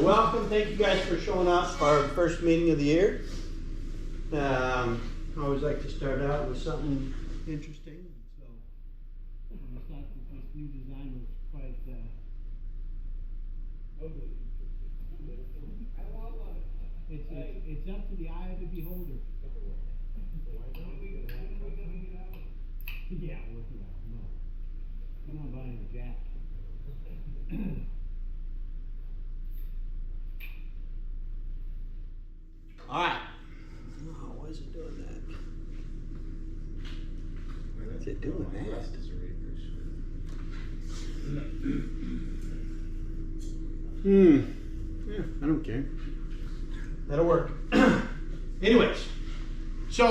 welcome. Thank you guys for showing up for our first meeting of the year. I always like to start out with something interesting. So I thought that this new design was quite it's up to the eye of the beholder. Yeah, no. I'm not buying a jack. All right. Oh, why is it doing that? Why is it doing that? Yeah, I don't care. That'll work. Anyways, so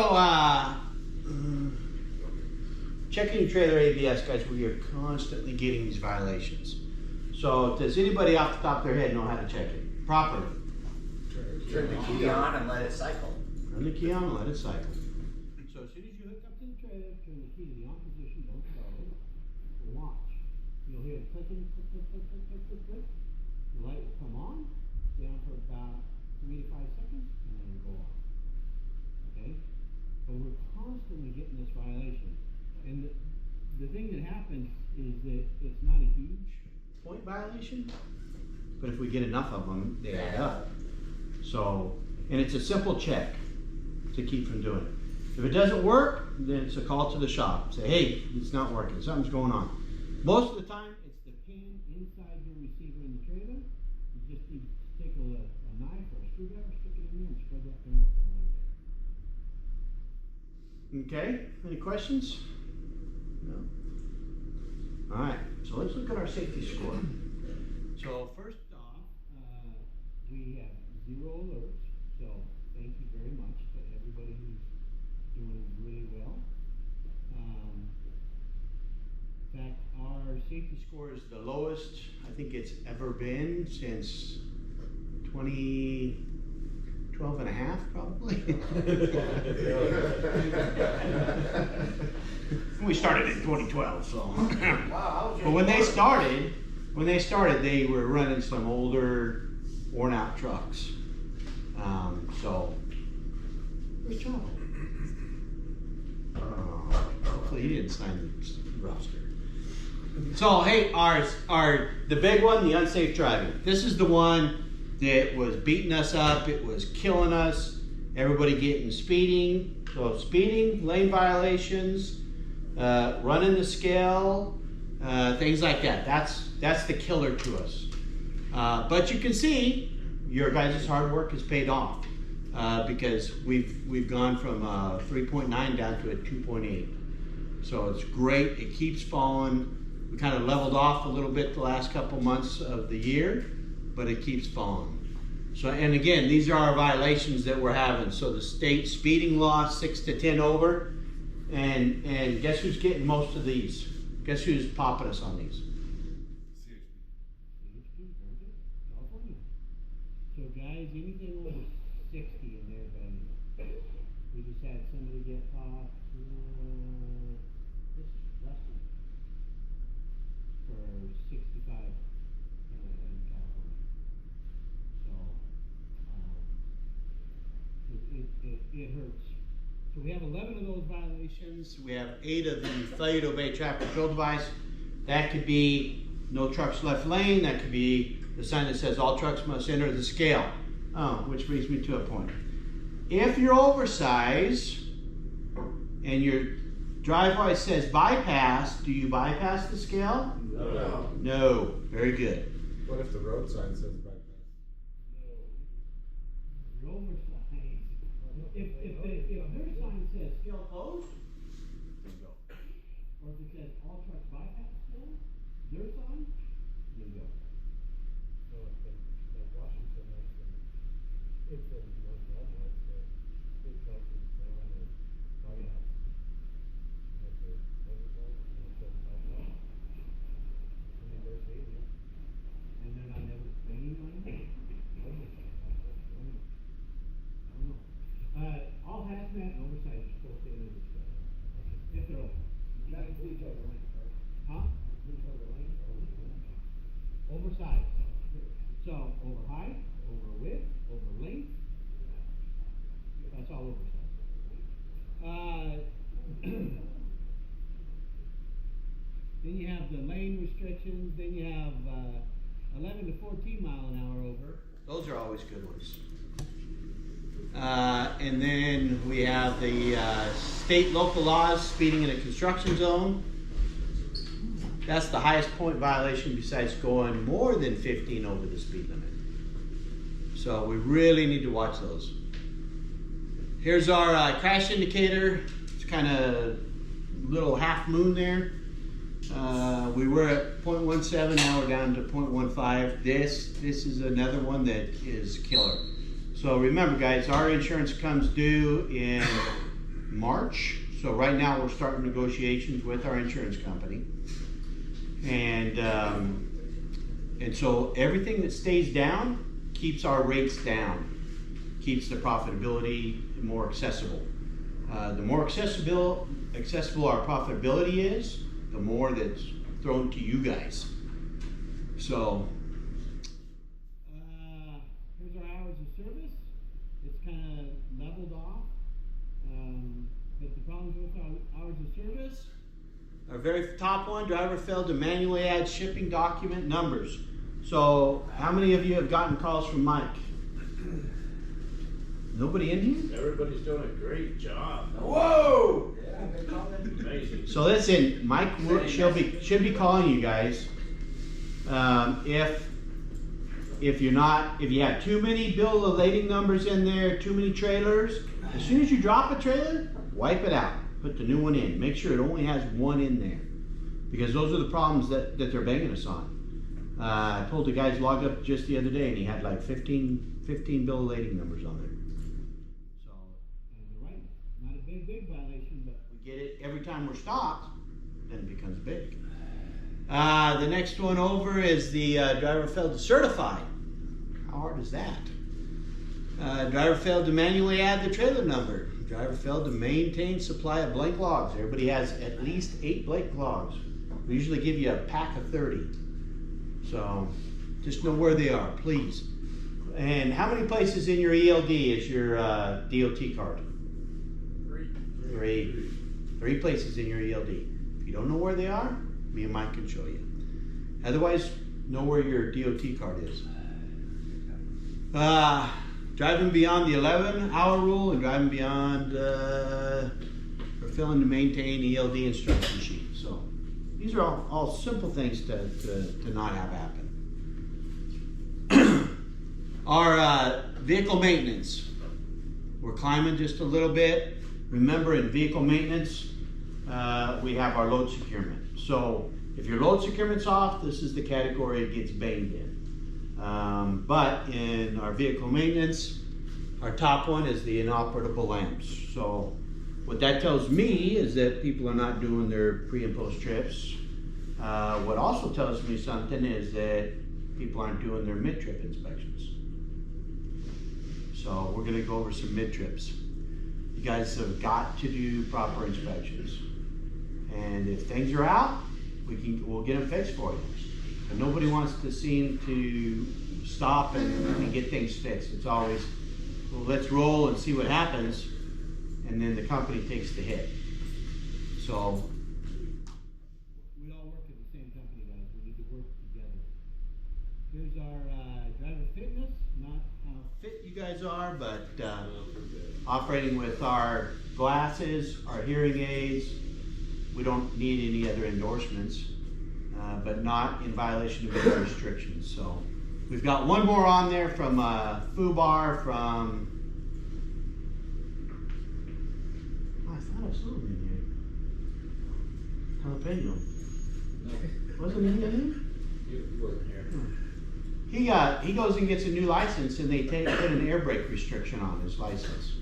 checking your trailer ABS, guys. We are constantly getting these violations. So does anybody off the top of their head know how to check it properly? Turn the key on and let it cycle. Turn the key on and let it cycle. So as soon as you hook up to the trailer, turn the key to the on position, don't slow it, and watch. You'll hear it clicking, click, click, click, click, click, click, click. The light will come on, stay on for about 3 to 5 seconds, and then go off. Okay? But we're constantly getting this violation. And the thing that happens is that it's not a huge point violation, but if we get enough of them, they add up. So, and it's a simple check to keep from doing it. If it doesn't work, then it's a call to the shop. Say, hey, it's not working, something's going on. Most of the time, it's the pin inside your receiver in the trailer. You just need to take a knife or a screwdriver, stick it in there, and spread that thing open right there. Okay, any questions? No? All right, so let's look at our safety score. So first off, we have 0 alerts, so thank you very much to everybody who's doing really well. In fact, our safety score is the lowest I think it's ever been since 2012 and a half, probably. We started in 2012, so. Wow, but when they started, they were running some older, worn-out trucks. So, where's Charlie? Hopefully he didn't sign the roster. So, hey, the big one, the unsafe driving. This is the one that was beating us up. It was killing us. Everybody getting speeding. So, speeding, lane violations, running the scale, things like that. That's the killer to us. But you can see your guys' hard work has paid off because we've gone from 3.9 down to a 2.8. So it's great. It keeps falling. We kind of leveled off a little bit the last couple months of the year, but it keeps falling. So, and again, these are our violations that we're having. So the state speeding law, 6 to 10 over, and guess who's getting most of these? Guess who's popping us on these? So guys, anything over 60 in there, buddy. We just had somebody get caught. This Rusty for 65 in California. So it hurts. So we have 11 of those violations. We have 8 of the failure to obey traffic control device. That could be no trucks left lane. That could be the sign that says all trucks must enter the scale. Oh, which brings me to a point. If you're oversized and your driveway says bypass, do you bypass the scale? No. No. Very good. What if the road sign says bypass? No. You're oversized. If their sign says scale closed, then go. Or if it says all trucks bypass scale, their sign, then go. So like Washington has some, it's in North Walmart, so it tells you the line is bypass. Like the oversized, and it says bypass. I mean, they're saving. And they're not never paying money? All hazmat and oversized are supposed to enter the scale. If they're open. That includes all the lanes, right? Huh? Includes all the lanes? Oversized. So, over height, over width, over length, that's all over stuff. Then you have the lane restrictions, then you have, 11 to 14 mile an hour over. Those are always good ones. And then we have the state local laws, speeding in a construction zone. That's the highest point violation besides going more than 15 over the speed limit. So we really need to watch those. Here's our crash indicator. It's kind of little half moon there. We were at 0.17, now we're down to 0.15. This is another one that is killer. So remember guys, our insurance comes due in March. So right now we're starting negotiations with our insurance company. And so everything that stays down keeps our rates down, keeps the profitability more accessible. The more accessible our profitability is, the more that's thrown to you guys. So, here's our hours of service. It's kind of leveled off. But the problems with our hours of service, our very top one, driver failed to manually add shipping document numbers. So, how many of you have gotten calls from Mike? Nobody in here? Everybody's doing a great job. Whoa! Amazing. So listen, Mike should be calling you guys. If you have too many bill of lading numbers in there, too many trailers, as soon as you drop a trailer, wipe it out. Put the new one in. Make sure it only has one in there, because those are the problems that they're banging us on. I pulled the guy's log up just the other day, and he had like 15 bill of lading numbers on there. So, and you're right, not a big violation, but we get it every time we're stopped, then it becomes big. The next one over is the driver failed to certify. How hard is that? Driver failed to manually add the trailer number. Driver failed to maintain supply of blank logs. Everybody has at least 8 blank logs. We usually give you a pack of 30. So just know where they are, please. And how many places in your ELD is your DOT card? 3 places in your ELD. If you don't know where they are, me and Mike can show you. Otherwise, know where your DOT card is. Driving beyond the 11-hour rule and driving beyond or failing to maintain ELD instruction sheet. So these are all simple things to not have happen. Our vehicle maintenance. We're climbing just a little bit. Remember, in vehicle maintenance, we have our load securement. So if your load securement's off, this is the category it gets banged in. But in our vehicle maintenance, our top one is the inoperable lamps. So what that tells me is that people are not doing their pre and post trips. What also tells me something is that people aren't doing their mid-trip inspections. So we're gonna go over some mid-trips. You guys have got to do proper inspections. And if things are out, we'll get them fixed for you. But nobody wants to seem to stop and get things fixed. It's always, well, let's roll and see what happens, and then the company takes the hit. So we all work at the same company, guys. We need to work together. Here's our driver fitness, not how fit you guys are, but operating with our glasses, our hearing aids, we don't need any other endorsements, but not in violation of any restrictions. So we've got one more on there from FUBAR from, oh, I thought I saw him in here. Jalapeno. Wasn't he in here? You wasn't here. He goes and gets a new license, and they put an air brake restriction on his license.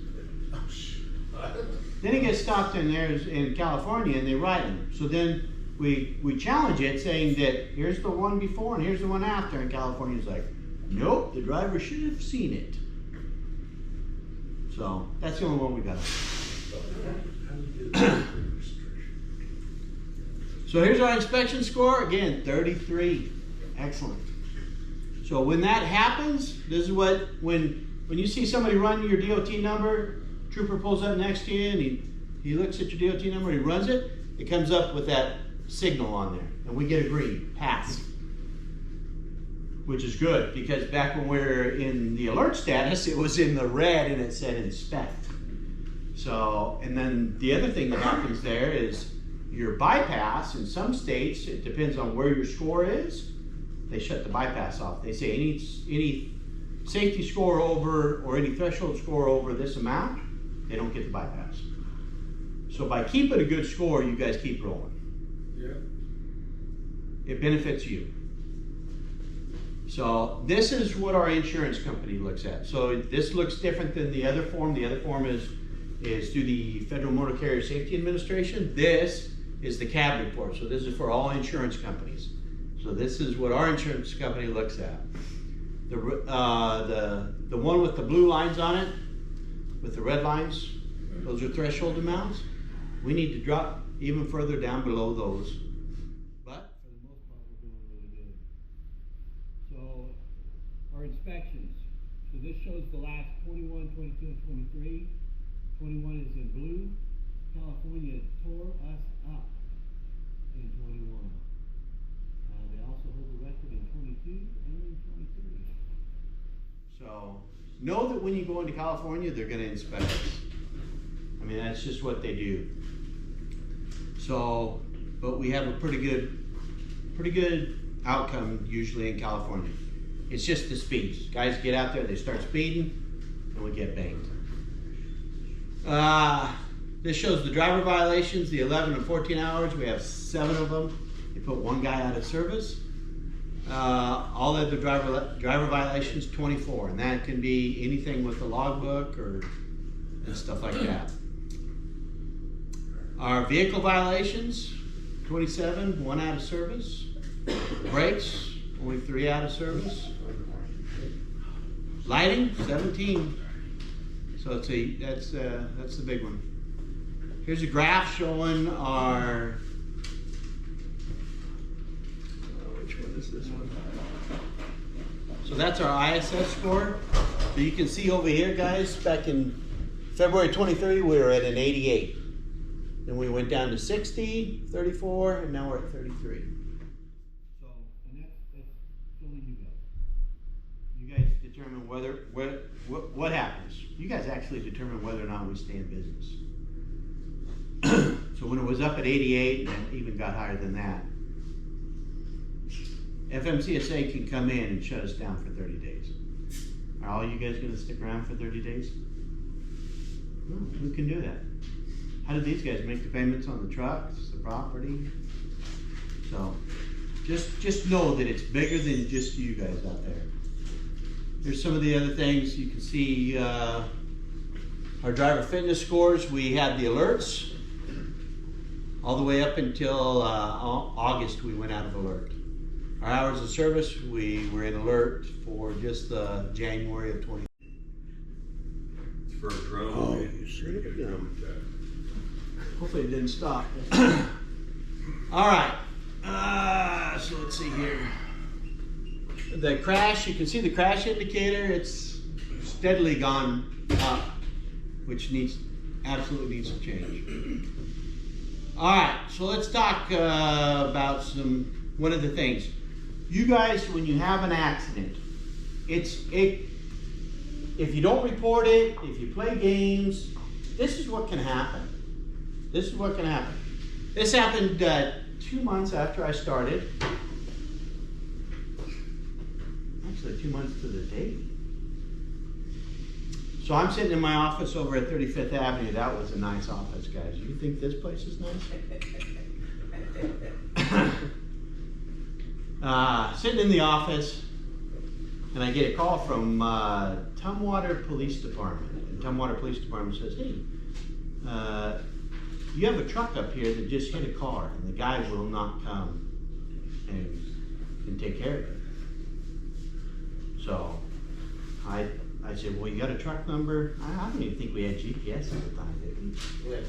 Then he gets stopped in California, and they write him. So then we challenge it, saying that here's the one before and here's the one after, and California's like, nope, the driver should have seen it. So that's the only one we got. So here's our inspection score. Again, 33. Excellent. So when that happens, this is what, when you see somebody run your DOT number, trooper pulls up next to you and he looks at your DOT number, he runs it, it comes up with that signal on there. And we get a green, pass. Which is good, because back when we were in the alert status, it was in the red and it said inspect. So, and then the other thing that happens there is your bypass, in some states, it depends on where your score is, they shut the bypass off. They say any safety score over, or any threshold score over this amount, they don't get the bypass. So by keeping a good score, you guys keep rolling. Yeah. It benefits you. So this is what our insurance company looks at. So this looks different than the other form. The other form is through the Federal Motor Carrier Safety Administration. This is the CAB report. So this is for all insurance companies. So this is what our insurance company looks at. The one with the blue lines on it, with the red lines, those are threshold amounts. We need to drop even further down below those. But For the most part, we're doing really good. So, our inspections. So this shows the last 21, 22, and 23. 21 is in blue. California tore us up in 21. They also hold the record in 22 and in 23. so know that when you go into California, they're going to inspect us. I mean, that's just what they do. So, but we have a pretty good outcome usually in California. It's just the speeds. Guys get out there, they start speeding, and we get banged. This shows the driver violations, the 11 and 14 hours. We have 7 of them. They put 1 guy out of service. All of the driver violations, 24, and that can be anything with the logbook and stuff like that. Our vehicle violations, 27, 1 out of service. Brakes, only 3 out of service. Lighting, 17. So that's the big one. Here's a graph showing our. Which one is this one? So that's our ISS score. So you can see over here, guys, back in February 23, we were at an 88. Then we went down to 60, 34, and now we're at 33. So, and that's only you guys. You guys determine what happens. You guys actually determine whether or not we stay in business. So when it was up at 88, and it even got higher than that, FMCSA can come in and shut us down for 30 days. Are all you guys going to stick around for 30 days? No, who can do that? How do these guys make the payments on the trucks, the property? So just know that it's bigger than just you guys out there. Here's some of the other things. You can see our driver fitness scores. We had the alerts. All the way up until August, we went out of alert. Our hours of service, we were in alert for just January of 20. It's for a drone. Oh, man. you son You're of a gonna gun. get that. Hopefully it didn't stop. All right, so let's see here. The crash, you can see the crash indicator. It's steadily gone up, which absolutely needs to change. All right, so let's talk about one of the things. You guys, when you have an accident, if you don't report it, if you play games, this is what can happen. This is what can happen. This happened 2 months after I started. Actually, 2 months to the date. So I'm sitting in my office over at 35th Avenue. That was a nice office, guys. You think this place is nice? Sitting in the office, and I get a call from Tumwater Police Department. And Tumwater Police Department says, hey, you have a truck up here that just hit a car, and the guy will not come and take care of it. So I said, well, you got a truck number? I don't even think we had GPS at the time, did we? Yeah.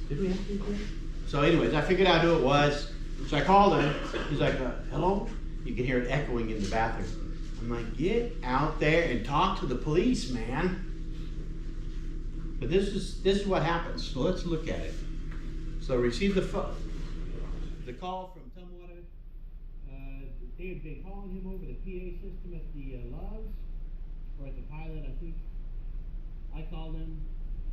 Did we have GPS? So anyways, I figured out who it was. So I called him. He's like, hello? You can hear it echoing in the bathroom. I'm like, get out there and talk to the police, man. But this is what happens. So let's look at it. So I received the call from Tumwater. They had been calling him over the PA system at the Loves, or at the Pilot, I think. I called him.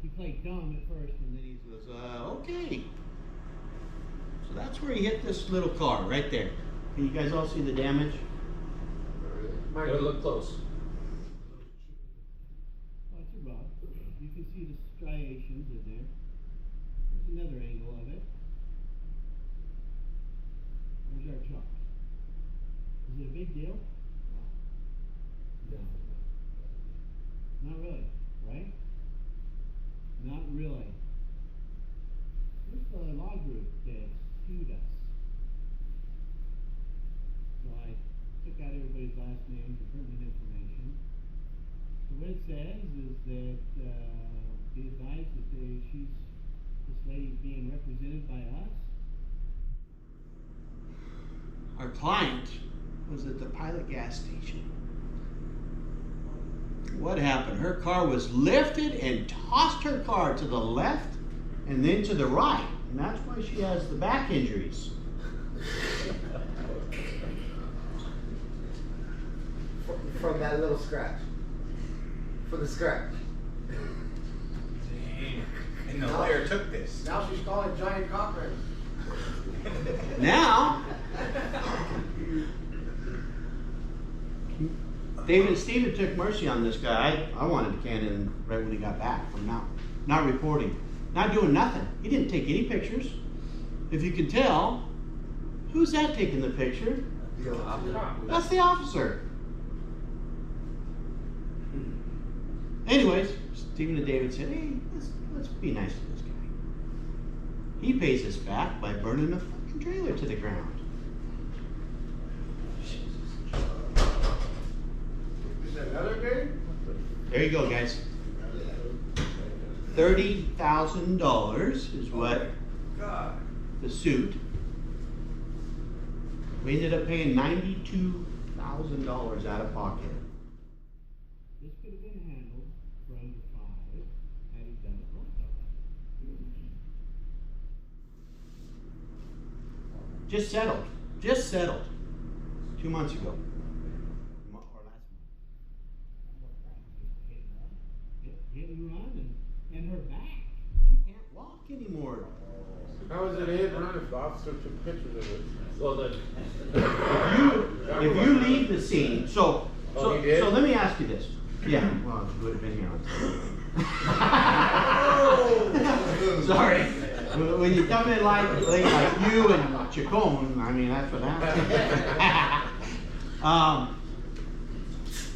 He played dumb at first, and then he He goes, okay. So that's where he hit this little car right there. Can you guys all see the damage? Gotta look close. Oh, it's a rub. You can see the striations in there. There's another angle of it. There's our truck. Is it a big deal? No. Not really, right? Not really. Where's the law group that sued us? So I took out everybody's last names and pertinent information. So what it says is that be advised that this lady's being represented by us. Our client was at the Pilot gas station. What happened? Her car was lifted and tossed her car to the left and then to the right. And that's why she has the back injuries. From that little scratch. For the scratch. And the lawyer took this. Now she's calling giant cockroach. Now, David and Steven took mercy on this guy. I wanted to can him right when he got back from not reporting, not doing nothing. He didn't take any pictures. If you can tell, who's that taking the picture? That's the officer. Anyways, Stephen and David said, hey, let's be nice to this guy. He pays us back by burning a fucking trailer to the ground. Is that another day? There you go, guys. $30,000 is what God. the suit. We ended up paying $92,000 out of pocket. This could have been handled for under 5 had he done it right. Just settled. 2 months ago. Or last month. Hit and run and her back. She can't walk anymore. How was it hit and run if the officer took pictures of it? Well, then, If you leave the scene, so Oh, he did? let me ask you this. Yeah, well, you would have been here on time. Sorry. When you come in like you and Chacon, I mean, that's what happens.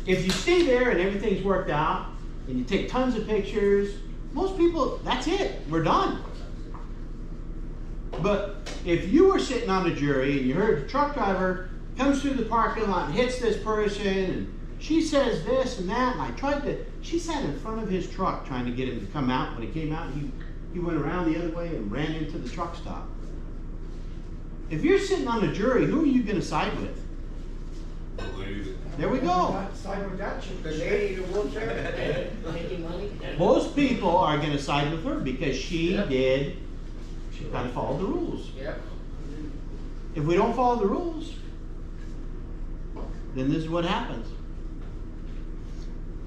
If you stay there and everything's worked out, and you take tons of pictures, most people, that's it. We're done. But if you were sitting on the jury and you heard the truck driver comes through the parking lot and hits this person, and she says this and that, and she sat in front of his truck trying to get him to come out. When he came out, he went around the other way and ran into the truck stop. If you're sitting on the jury, who are you going to side with? There we go. Side with that chick. The lady in the wheelchair. Making money? Most people are going to side with her because she kind of followed the rules. Yep. If we don't follow the rules, then this is what happens.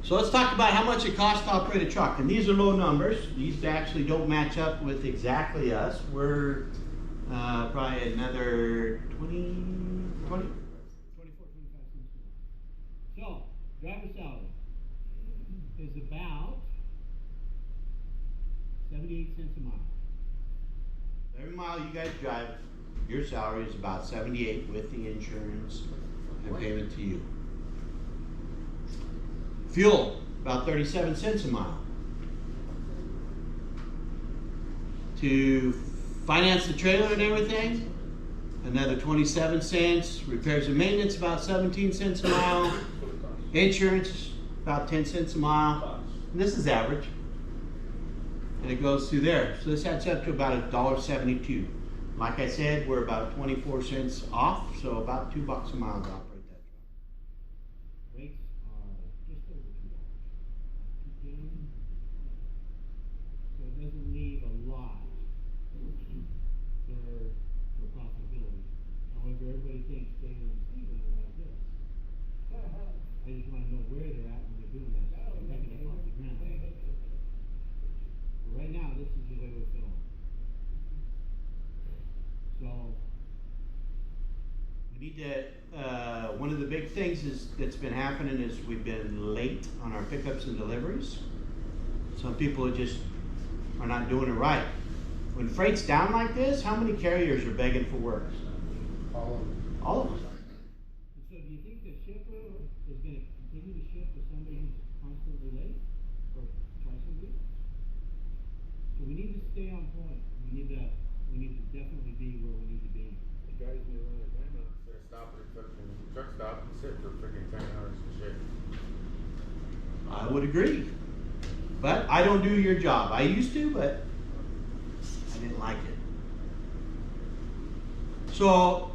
So let's talk about how much it costs to operate a truck. And these are low numbers. These actually don't match up with exactly us. We're probably another 20? 24, 25 cents more. So, driver salary is about 78 cents a mile. Every mile you guys drive, your salary is about 78 with the insurance and payment to you. Fuel, about 37 cents a mile. To finance the trailer and everything, another 27 cents. Repairs and maintenance, about 17 cents a mile. Insurance, about 10 cents a mile. And this is average. And it goes through there. So this adds up to about $1.72. Like I said, we're about 24 cents off, so about $2 a mile to operate that truck. I just wanna know where they're at when they're doing that, they're taking it off the ground. But right now, this is the way we're filling. So, We need to, one of the big things that's been happening is we've been late on our pickups and deliveries. Some people are not doing it right. When freight's down like this, how many carriers are begging for work? All of them. All of them. and so do you think the shipper is gonna continue to ship with somebody who's constantly late, or twice a week? So we need to stay on point, we need to definitely be where we need to be. The guys need to run their time out. They're stopping at fucking truck stop and sit for freaking 10 hours and shit. I would agree. But I don't do your job. I used to, but I didn't like it. So,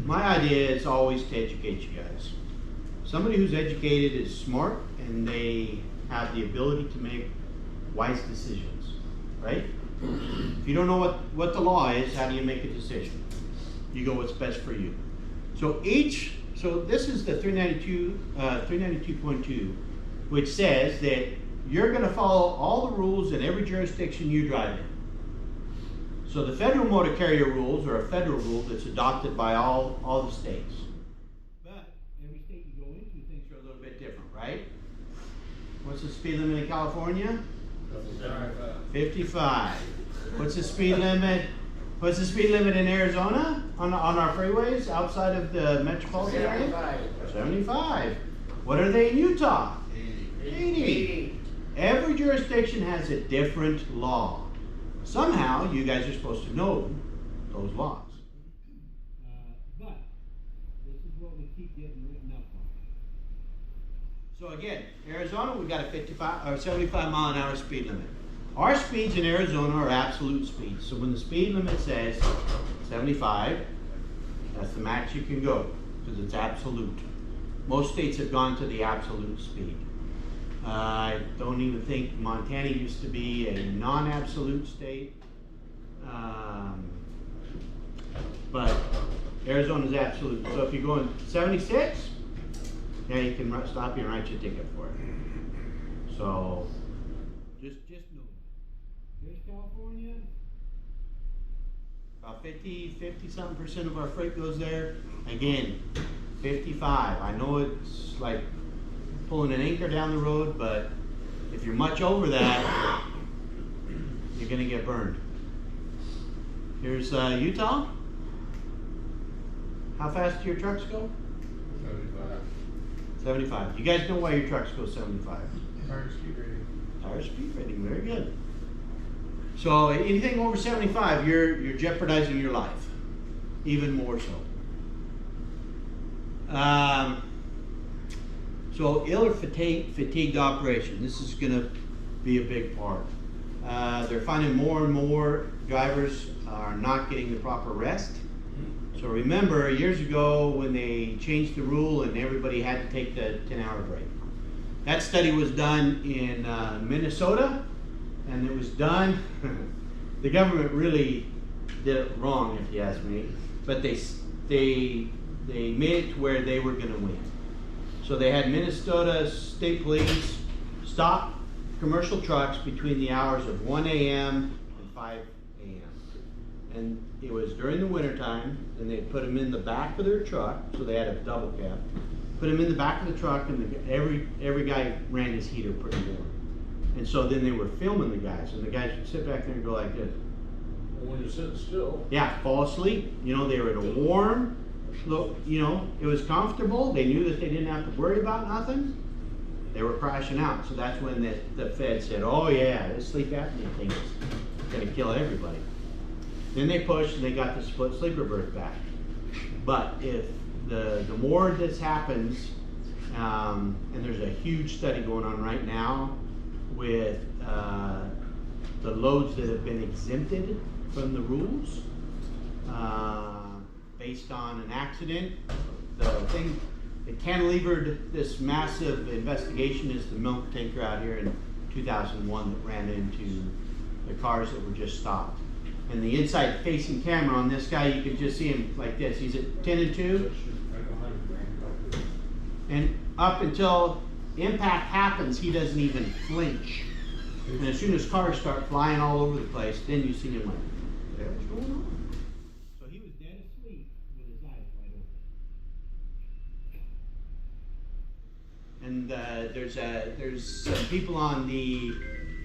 my idea is always to educate you guys. Somebody who's educated is smart and they have the ability to make wise decisions, right? If you don't know what the law is, how do you make a decision? You go what's best for you. So this is the 392.2, which says that you're gonna follow all the rules in every jurisdiction you drive in. So the federal motor carrier rules are a federal rule that's adopted by all the states. But Every state you go into, things are a little bit different, right? What's the speed limit in California? 55. What's the speed limit? What's the speed limit in Arizona on our freeways outside of the metropolitan area? 75. What are they in Utah? 80. Every jurisdiction has a different law. Somehow, you guys are supposed to know those laws. but this is what we keep getting written up on. So again, Arizona, we got a 55 or 75 mile an hour speed limit. Our speeds in Arizona are absolute speeds. So when the speed limit says 75, that's the max you can go because it's absolute. Most states have gone to the absolute speed. I don't even think Montana used to be a non-absolute state. But Arizona's absolute. So if you're going 76, yeah, you can stop you and write you a ticket for it. So just know. Here's California, About 50-something% of our freight goes there. Again, 55. I know it's like pulling an anchor down the road, but if you're much over that, you're gonna get burned. Here's Utah. How fast do your trucks go? 75. You guys know why your trucks go 75? Tire speed rating. Tire speed rating, very good. So anything over 75, you're jeopardizing your life, even more so. So ill or fatigued operation. This is going to be a big part. They're finding more and more drivers are not getting the proper rest. So remember, years ago when they changed the rule and everybody had to take the 10-hour break. That study was done in Minnesota, and it was done, the government really did it wrong, if you ask me, but they made it to where they were going to win. So they had Minnesota State Police stop commercial trucks between the hours of 1 a.m. and 5 a.m. And it was during the wintertime, and they'd put them in the back of their truck, so they had a double cab. Put them in the back of the truck, and every guy ran his heater pretty warm. And so then they were filming the guys, and the guys would sit back there and go like this. Well, when you're sitting still. Yeah, fall asleep. You know, they were in a warm, look, you know, it was comfortable. They knew that they didn't have to worry about nothing. They were crashing out. So that's when the Fed said, oh yeah, this sleep apnea thing is gonna kill everybody. Then they pushed and they got the split sleeper berth back. But if the more this happens, and there's a huge study going on right now with the loads that have been exempted from the rules based on an accident. The thing that cantilevered this massive investigation is the milk tanker out here in 2001 that ran into the cars that were just stopped. And the inside facing camera on this guy, you can just see him like this. He's at 10 and 2. And up until impact happens, he doesn't even flinch. And as soon as cars start flying all over the place, then you see him like, what's going on? So he was dead asleep with his eyes wide open. And there's some people on the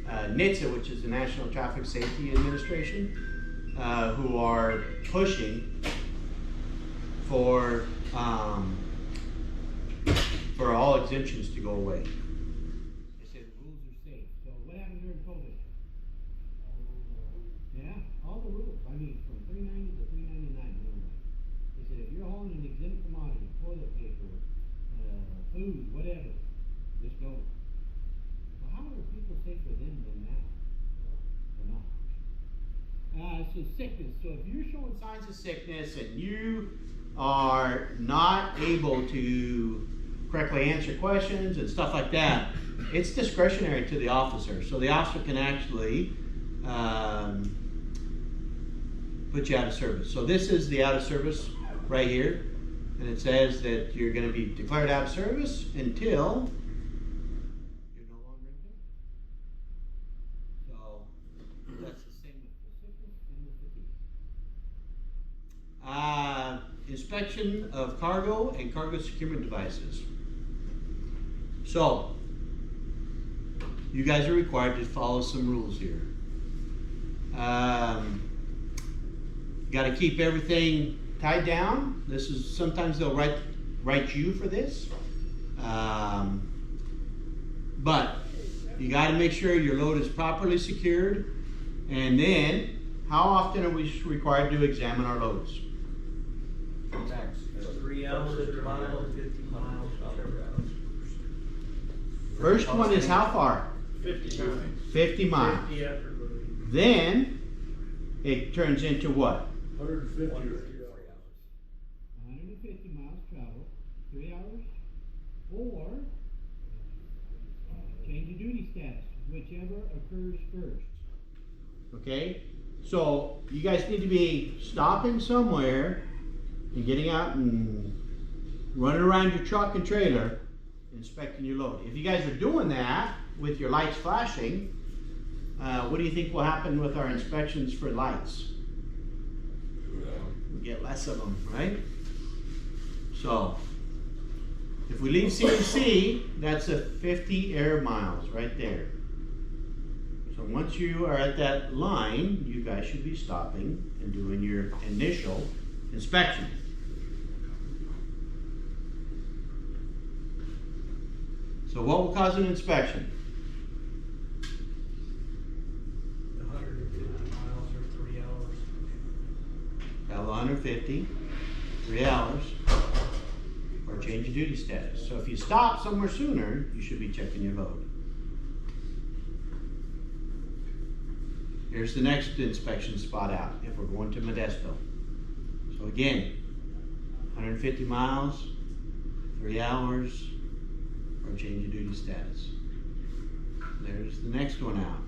NHTSA, which is the National Traffic Safety Administration, who are pushing for all exemptions to go away. They say the rules are safe. So what happened during COVID? Yeah, all the rules. I mean, from 390 to 399. They said if you're hauling an exempt commodity, toilet paper, food, whatever, just go. Well, how are people safer then than now? Or not? So sickness. So if you're showing Signs of sickness and you are not able to correctly answer questions and stuff like that, it's discretionary to the officer. So the officer can actually put you out of service. So this is the out of service right here. And it says that you're going to be declared out of service until you're no longer in business. So that's the same with the sickness and the fatigue. Inspection of cargo and cargo securement devices. So, you guys are required to follow some rules here. Got to keep everything tied down. This is, sometimes they'll write you for this. But you got to make sure your load is properly secured. And then, how often are we required to examine our loads? 3 hours, 50 miles, 50 miles, whatever. First one is how far? 50 miles. 50 miles. 50 after loading. Then it turns into what? 150 or 150 miles travel, 3 hours, or change of duty status, whichever occurs first. Okay? So you guys need to be stopping somewhere and getting out and running around your truck and trailer, inspecting your load. If you guys are doing that with your lights flashing, what do you think will happen with our inspections for lights? We get less of them, right? So, if we leave CMC, that's a 50 air miles right there. So once you are at that line, you guys should be stopping and doing your initial inspection. So what will cause an inspection? 150 miles or 3 hours. Travel 150, 3 hours, or change of duty status. So if you stop somewhere sooner, you should be checking your load. Here's the next inspection spot out if we're going to Modesto. So again, 150 miles, 3 hours, or change of duty status. There's the next one out.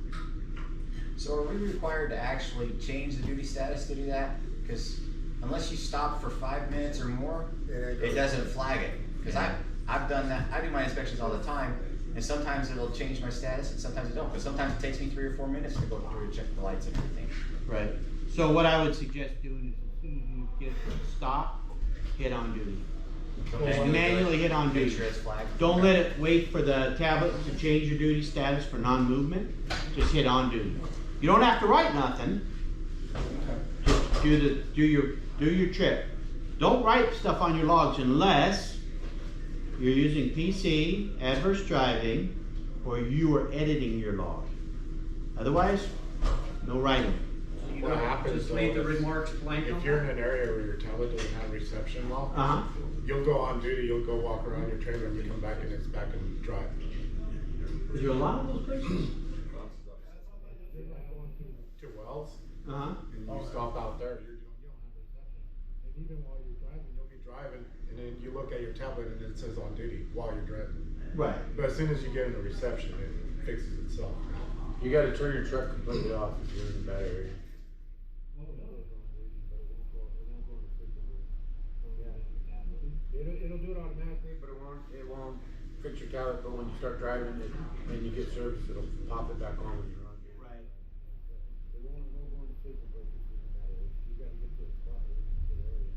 So are we required to actually change the duty status to do that? Because unless you stop for 5 minutes or more, it doesn't flag it. Because I've done that. I do my inspections all the time, and sometimes it'll change my status, and sometimes it don't. But sometimes it takes me 3 or 4 minutes to go through and check the lights and everything. Right. So what I would suggest doing is as soon as you get stopped, hit on duty. Just manually hit on Make duty. sure it's flagged. Don't let it wait for the tablet to change your duty status for non-movement. Just hit on duty. You don't have to write nothing. Just do your trip. Don't write stuff on your logs unless you're using PC, adverse driving, or you are editing your log. Otherwise, no writing. What happens Just leave the though, remarks blank. if you're in an area where your tablet doesn't have reception well, Uh-huh. you'll go on duty, you'll go walk around your trailer, and you come back and it's back in drive. Is there a lot of those places? To Wells, Uh-huh. and you stop out there, you don't have reception. And even while you're driving, you'll be driving, and then you look at your tablet and it says on duty while you're driving. Right. But as soon as you get into reception, it fixes itself. You gotta turn your truck completely off if you're in a bad area. It'll it'll do it automatically, but it won't fix your tablet, but when you start driving it, and you get service, it'll pop it back on when you're on duty. Right. It won't go into sleep break if you don't have it. You gotta get to a spot where you can get area.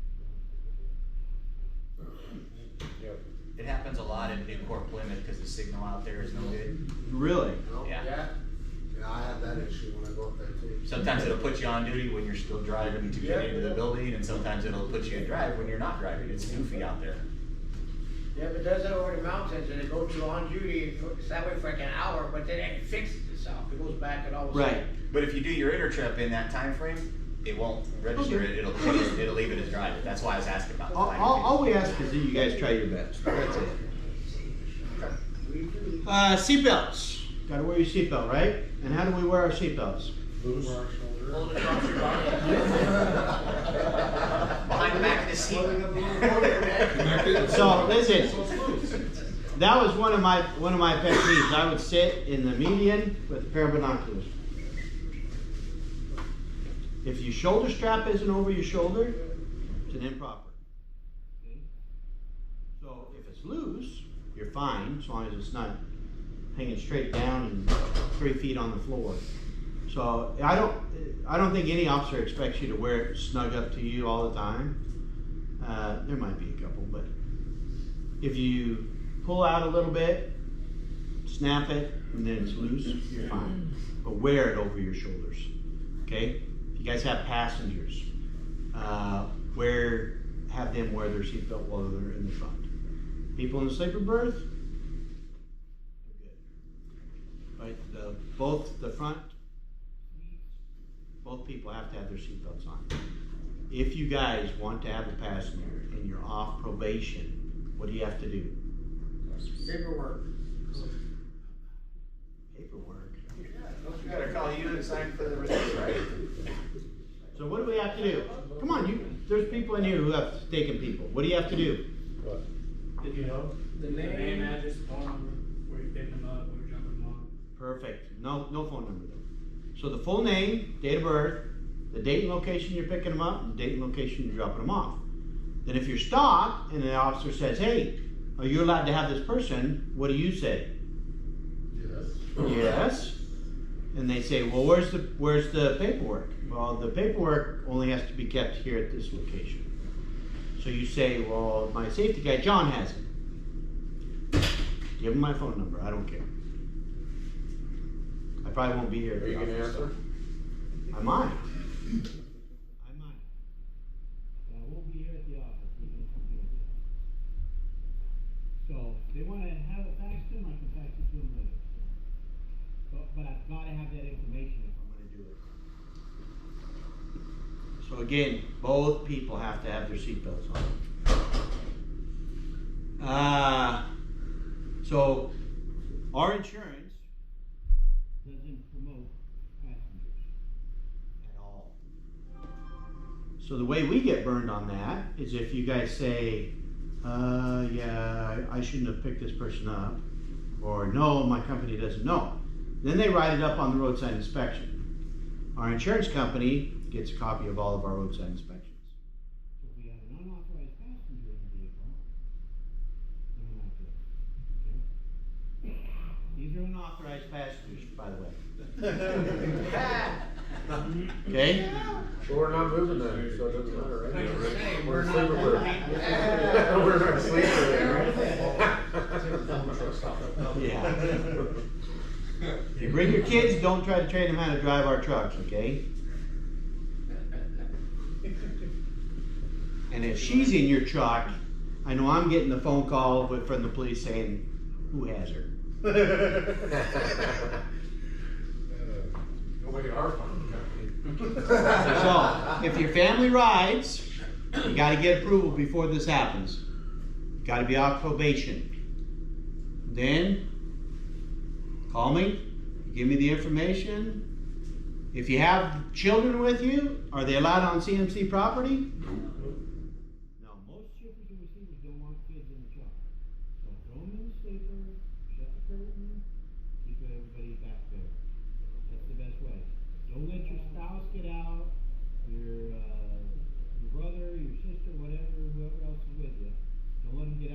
Yep. It happens a lot in Newport, Plymouth, because the signal out there is no good. Really? Yeah. Yeah, I have that issue when I go up there too. Sometimes it'll put you on duty when you're still driving to get into the building, and sometimes it'll put you in drive when you're not driving. It's goofy out there. Yeah, but does it over the mountains and it goes to on duty, it's that way for like an hour, but then it fixes itself, it goes back and all of a Right. sudden. But if you do your intertrip in that time frame, it won't register it. It'll leave it as driving. That's why I was asking about the flag. All we ask is that you guys try your best. That's it. Seatbelts. Gotta wear your seatbelt, right? And how do we wear our seatbelts? Hold it across your body. Behind the back of the seat. So listen, that was one of my pet peeves. I would sit in the median with a pair of binoculars. If your shoulder strap isn't over your shoulder, it's an improper. So if it's loose, you're fine, as long as it's not hanging straight down and 3 feet on the floor. So I don't think any officer expects you to wear it snug up to you all the time. There might be a couple, but if you pull out a little bit, snap it, and then it's loose, you're fine. But wear it over your shoulders, okay? If you guys have passengers, have them wear their seatbelt while they're in the front. People in the sleeper berth, they're good. Right, both the front, both people have to have their seatbelts on. If you guys want to have a passenger and you're off probation, what do you have to do? Paperwork. Paperwork. We gotta call you and sign for the release, right? So what do we have to do? Come on, there's people in here who have taken people. What do you have to do? What? Did you know? The name, address, phone number, where you picking them up, where you're dropping them off. Perfect. No phone number though. So the full name, date of birth, the date and location you're picking them up, and the date and location you're dropping them off. Then if you're stopped and the officer says, hey, are you allowed to have this person? What do you say? Yes. Yes. And they say, well, where's the paperwork? Well, the paperwork only has to be kept here at this location. So you say, well, my safety guy, John, has it. Give him my phone number. I don't care. I probably won't be here. Are you gonna answer? I might. I might. But I won't be here at the office. We're gonna come here. So, if they wanna have it faxed to them, I can fax it to them later. But I've gotta have that information if I'm gonna do it. So again, both people have to have their seatbelts on. So our insurance Doesn't promote passengers. at all. So the way we get burned on that is if you guys say, yeah, I shouldn't have picked this person up, or no, my company doesn't know. Then they write it up on the roadside inspection. Our insurance company gets a copy of all of our roadside inspections. So if we have an unauthorized passenger in the vehicle, then we're not good. Okay? These are unauthorized passengers, by the way. Okay? Well, we're not moving then, so it doesn't matter, right? Like you're saying, We're we're in not sleeper moving. berth. We're not sleeper there, Yeah. If you bring your kids, don't try to train them how to drive our trucks, okay? And if she's in your truck, I know I'm getting the phone call from the police saying, who has her? Nobody our phone company. So, if your family rides, you gotta get approval before this happens. You gotta be off probation. Then, call me, give me the information. If you have children with you, are they allowed on CMC property? No, most shippers and receivers don't want kids in the truck. So throw them in the sleeper, shut the curtain, keep everybody back there. That's the best way. Don't let your spouse get out, your brother, your sister, whatever, whoever else is with you. Don't let them get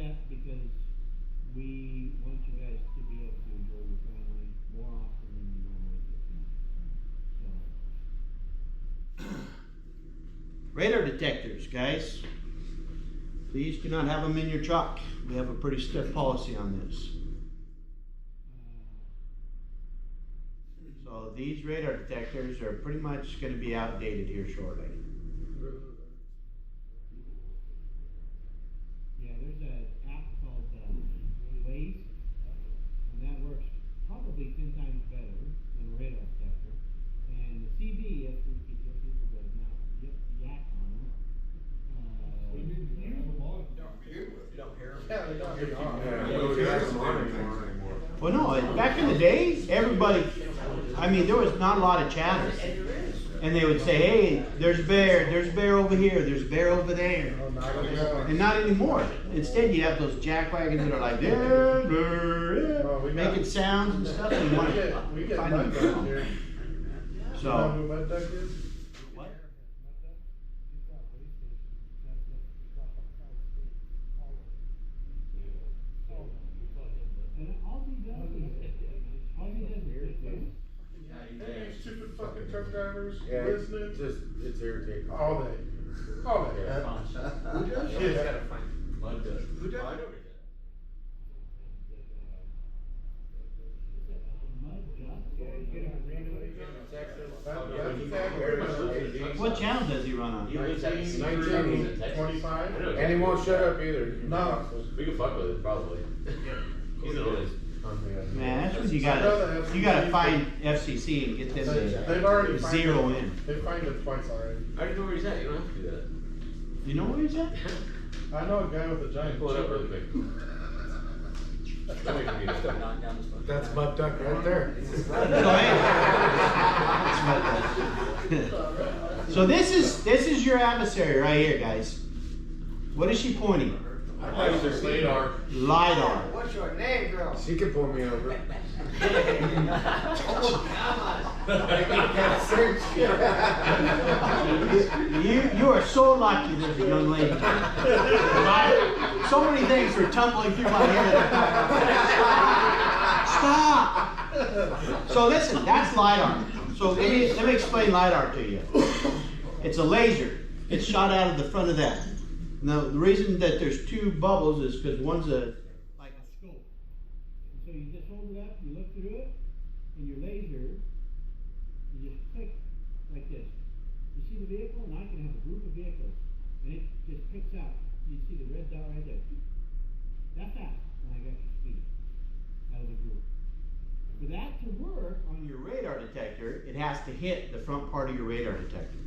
that because we want you guys to be able to enjoy your family more often than you normally do. So, Radar detectors, guys. Please do not have them in your truck. We have a pretty stiff policy on this. So these radar detectors are pretty much going to be outdated here shortly. yeah, there's an app called Waze, and that works probably 10 times better than a radar detector. And the CB, as people does now, yak on them. Yeah, they don't be on. Well, no, back in the day, everybody, I mean, there was not a lot of chatters. And they would say, hey, there's a bear over here, there's a bear over there. And not anymore. Instead, you have those jackwagons that are like, making sounds and stuff. And you want to find them. So, what? And all he does is Hey, stupid fucking truck drivers, Yeah, listening it's irritating. all day. All day. Yeah. Who does? Yeah. Mud does. Who does? mud ducks. What channel does he run on? 1925. And he won't shut up either. No. We can fuck with it, probably. He's an oldest. Man, that's what you gotta find FCC and get them They've to already fined zero it. in. They fined it twice already. I already know where he's at, you don't have to do that. You know where he's at? I know a guy with a giant Pull it up chipper. real quick. Show me if you can do that. That's Mud Duck right there. So this is your adversary right here, guys. What is she pointing? LiDAR. LiDAR. What's your name, girl? She can pull me over. You are so lucky there's a young lady. So many things were tumbling through my head. Stop! So listen, that's LiDAR. So let me explain LiDAR to you. It's a laser. It's shot out of the front of that. Now the reason that there's two bubbles is because one's Like a scope. So you just hold it up, you look through it, and your laser, you just click like this. You see the vehicle, and I can have a group of vehicles, and it just picks out. You see the red dot right there. That's fast when I got your speed out of the group. For that to work on your radar detector, it has to hit the front part of your radar detector.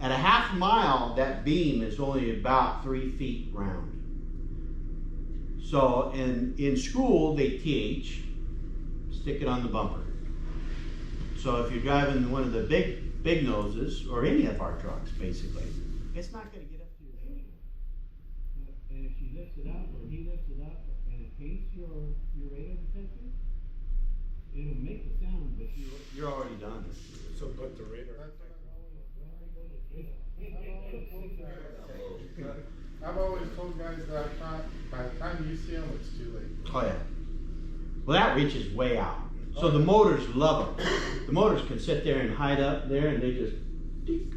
At a half mile, that beam is only about 3 feet round. So in school, they teach, stick it on the bumper. So if you're driving one of the big noses, or any of our trucks, basically, it's not going to get up to your radio. And if she lifts it up, or he lifts it up, and it paints your radar detector, it'll make the sound, but You're already done. So put the radar. I've always told guys that I thought by the time you see them, it's too late. Oh yeah. Well, that reaches way out. So the motors love them. The motors can sit there and hide up there, and they just dink,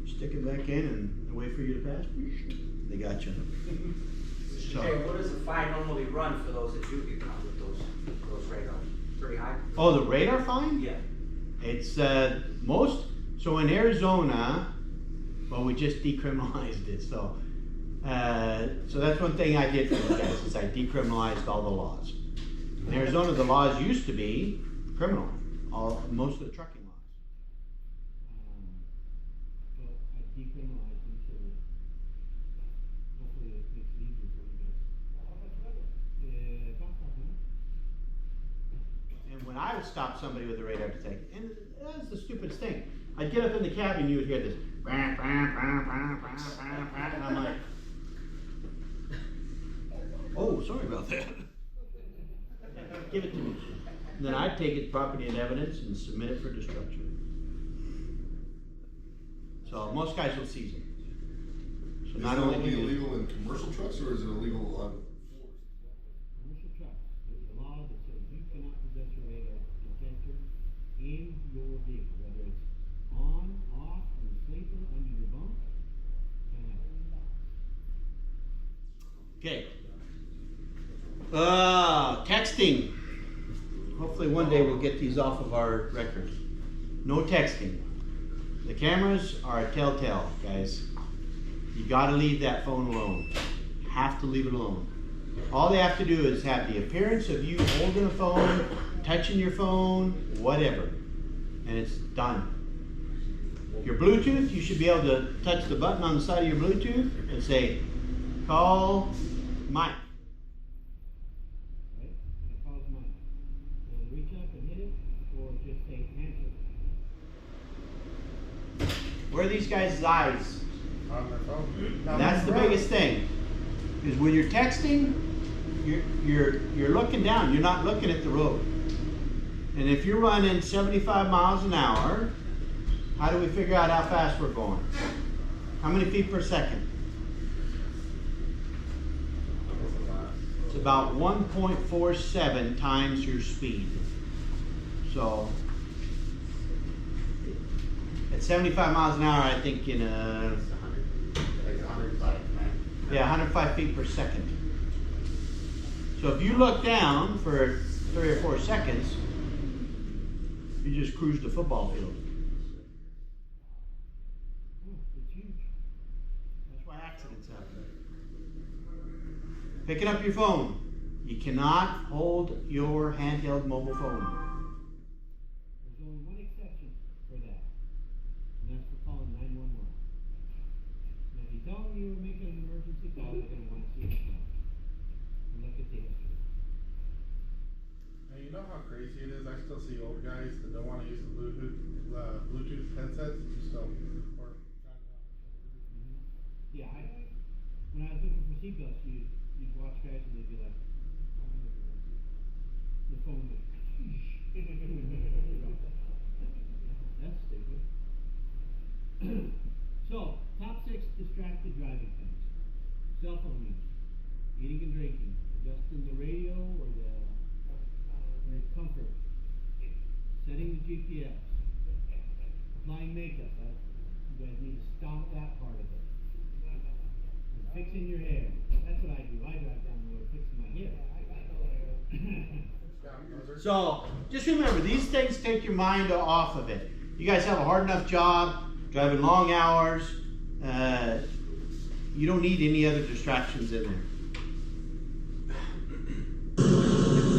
stick it back in and wait for you to pass. They got you. So, Okay, what does the fine normally run for those that do get caught with those radars? Pretty high? oh, the radar fine? Yeah. It's most. So in Arizona, well, we just decriminalized it. So that's one thing I did for you guys is I decriminalized all the laws. In Arizona, the laws used to be criminal. Most of the trucking laws. well, I decriminalized them so that hopefully it makes it easier for you guys. About 500. And when I would stop somebody with a radar detector, and that's the stupidest thing. I'd get up in the cab and you would hear this, and I'm like, oh, sorry about that. Give it to me. And then I'd take it property and evidence and submit it for destruction. So most guys will seize it. So Is not it only only do you, illegal in commercial trucks or is it illegal on Commercial trucks, there's a law that says you cannot possess a radar detector in your vehicle, whether it's on, off, in the sleeper, under your bunk. Can't have it. okay. Texting. Hopefully one day we'll get these off of our records. No texting. The cameras are a telltale, guys. You gotta leave that phone alone. Have to leave it alone. All they have to do is have the appearance of you holding a phone, touching your phone, whatever, and it's done. Your Bluetooth, you should be able to touch the button on the side of your Bluetooth and say, call Mike. Right? And it calls mine. And reach up and hit it, or just say answer. Where are these guys' eyes? On their phone. That's the biggest thing. Is when you're texting, you're looking down. You're not looking at the road. And if you're running 75 miles an hour, how do we figure out how fast we're going? How many feet per second? It's about 1.47 times your speed. So at 75 miles an hour, I think in a Like 105, man. yeah, 105 feet per second. So if you look down for 3 or 4 seconds, you just cruise the football field. Oh, it's huge. That's why accidents happen. Picking up your phone. You cannot hold your handheld mobile phone. There's only one exception for that, and that's for calling 911. Now, if you tell them you were making an emergency call, they're gonna want to see it now. And look at the history. And you know how crazy it is? I still see old guys that don't want to use the Bluetooth headsets. You still, or Yeah, when I was looking for seatbelts, you'd watch guys and they'd be like, I'm gonna look at the phone was, that's stupid. So, top 6 distracted driving things. Cell phone use, eating and drinking, adjusting the radio or the comfort, setting the GPS, applying makeup. You guys need to stop that part of it. And fixing your hair. That's what I do. I drive down the road fixing my hair. So just remember, these things take your mind off of it. You guys have a hard enough job, driving long hours. You don't need any other distractions in there.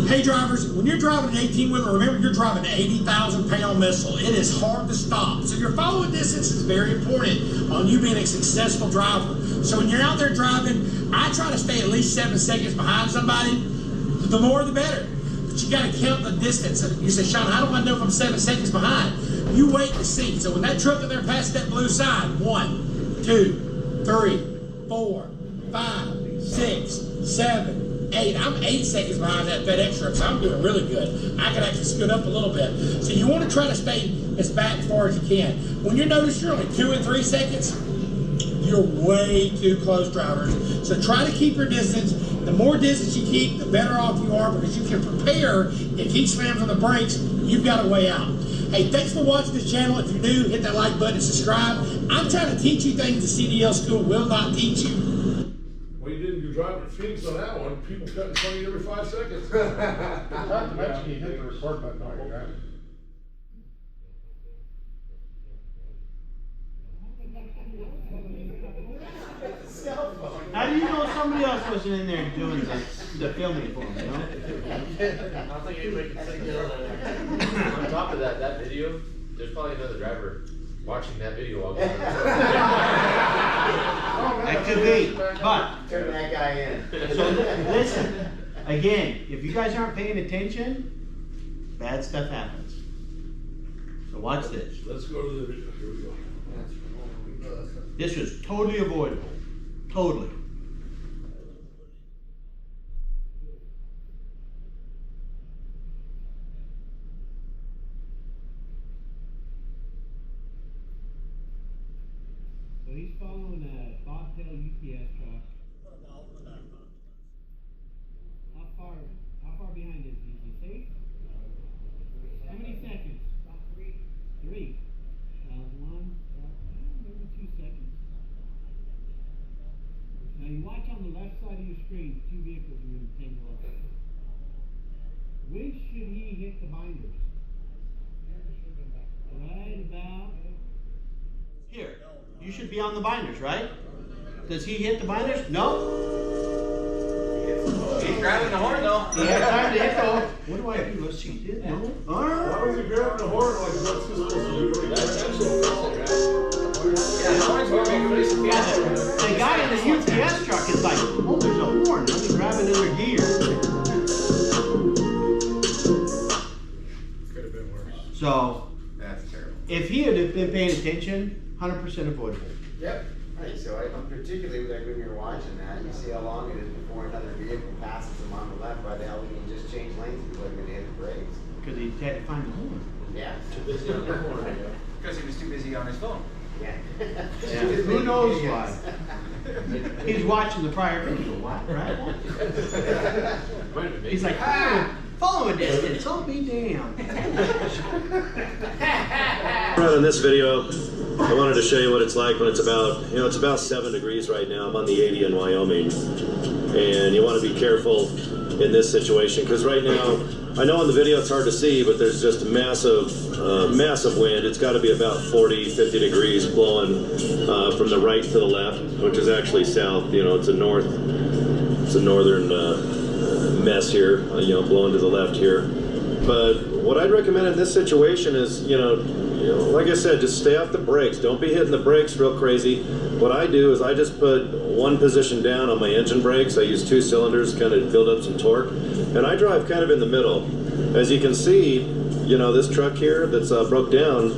Hey drivers, when you're driving an 18-wheeler, remember you're driving an 80,000-pound missile. It is hard to stop. So your following distance is very important on you being a successful driver. So when you're out there driving, I try to stay at least 7 seconds behind somebody. The more the better. But you got to count the distance. And you say, Sean, how do I know if I'm 7 seconds behind? You wait to see. So when that truck in there passes that blue sign, 1, 2, 3, 4, 5, 6, 7, 8. I'm 8 seconds behind that FedEx truck, so I'm doing really good. I can actually scoot up a little bit. So you want to try to stay as back as far as you can. When you notice you're only 2 and 3 seconds, you're way too close, drivers. So try to keep your distance. The more distance you keep, the better off you are, because you can prepare if he slams on the brakes, you've got a way out. Hey, thanks for watching this channel. If you're new, hit that like button and subscribe. I'm trying to teach you things the CDL school will not teach you. Well, you didn't. You're driving at Phoenix on that one. People cut in front of you every 5 seconds. not to mention you hit the record button while you're driving. How do you know somebody else wasn't in there doing the filming for them, you know? I don't think anybody can say no. On top of that video, there's probably another driver watching that video while going. That could be, but Turn that guy in. so listen, again, if you guys aren't paying attention, bad stuff happens. So watch this. Let's go to the video. Here we go. This was totally avoidable. Totally. So he's following a bobtail UPS truck. How far behind is he? Is he safe? How many seconds? About 3. 3. 1, maybe 2 seconds. Now you watch on the left side of your screen, 2 vehicles are going to take a look. When should he hit the binders? Right about here. You should be on the binders, right? Does he hit the binders? No. He's grabbing the horn though. He had time to hit though. What do I do? Let's see. Did no? Why was he grabbing the horn like what's this supposed to do? Yeah, the horn's more big for this piano. The guy in the UPS truck is like, oh, there's a horn. Let me grab another gear. Could have been worse. So, That's terrible. if he had been paying attention, 100% avoidable. Yep. Right, so particularly like when you're watching that, you see how long it is before another vehicle passes them on the left. Why the hell would he just change lanes if he wasn't going to hit the brakes? Because he had to find the horn. Yeah. Too busy on the corner. Because he was too busy on his phone. Yeah. Who knows why? He's watching the prior video. What? Right? Might have been He's like, following distance. Oh, be damned. Right on this video, I wanted to show you what it's like when it's about, it's about 7 degrees right now. I'm on the 80 in Wyoming, and you want to be careful in this situation because right now, I know on the video it's hard to see, but there's just massive wind. It's got to be about 40, 50 degrees blowing from the right to the left, which is actually south. It's a northern mess here, blowing to the left here. But what I'd recommend in this situation is, like I said, just stay off the brakes. Don't be hitting the brakes real crazy. What I do is I just put one position down on my engine brakes. I use 2 cylinders, kind of build up some torque, and I drive kind of in the middle. As you can see, this truck here that's broke down,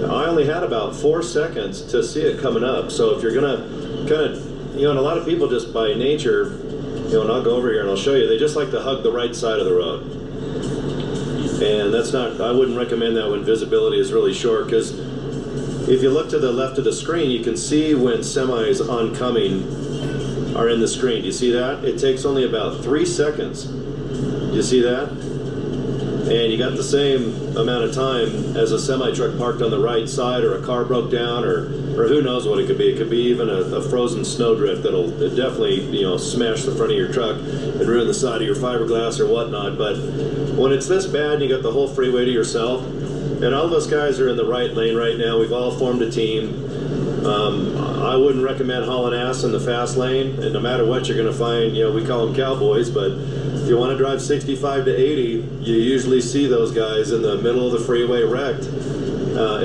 I only had about 4 seconds to see it coming up. So if you're gonna kind of, and a lot of people just by nature, and I'll go over here and I'll show you, they just like to hug the right side of the road. And that's not, I wouldn't recommend that when visibility is really short, because if you look to the left of the screen, you can see when semis oncoming are in the screen. Do you see that? It takes only about 3 seconds. Do you see that? And you got the same amount of time as a semi-truck parked on the right side, or a car broke down, or who knows what it could be. It could be even a frozen snowdrift that'll definitely, smash the front of your truck and ruin the side of your fiberglass or whatnot. But when it's this bad and you got the whole freeway to yourself, and all of us guys are in the right lane right now, we've all formed a team. I wouldn't recommend hauling ass in the fast lane, and no matter what, you're going to find, we call them cowboys, but if you want to drive 65 to 80, you usually see those guys in the middle of the freeway wrecked.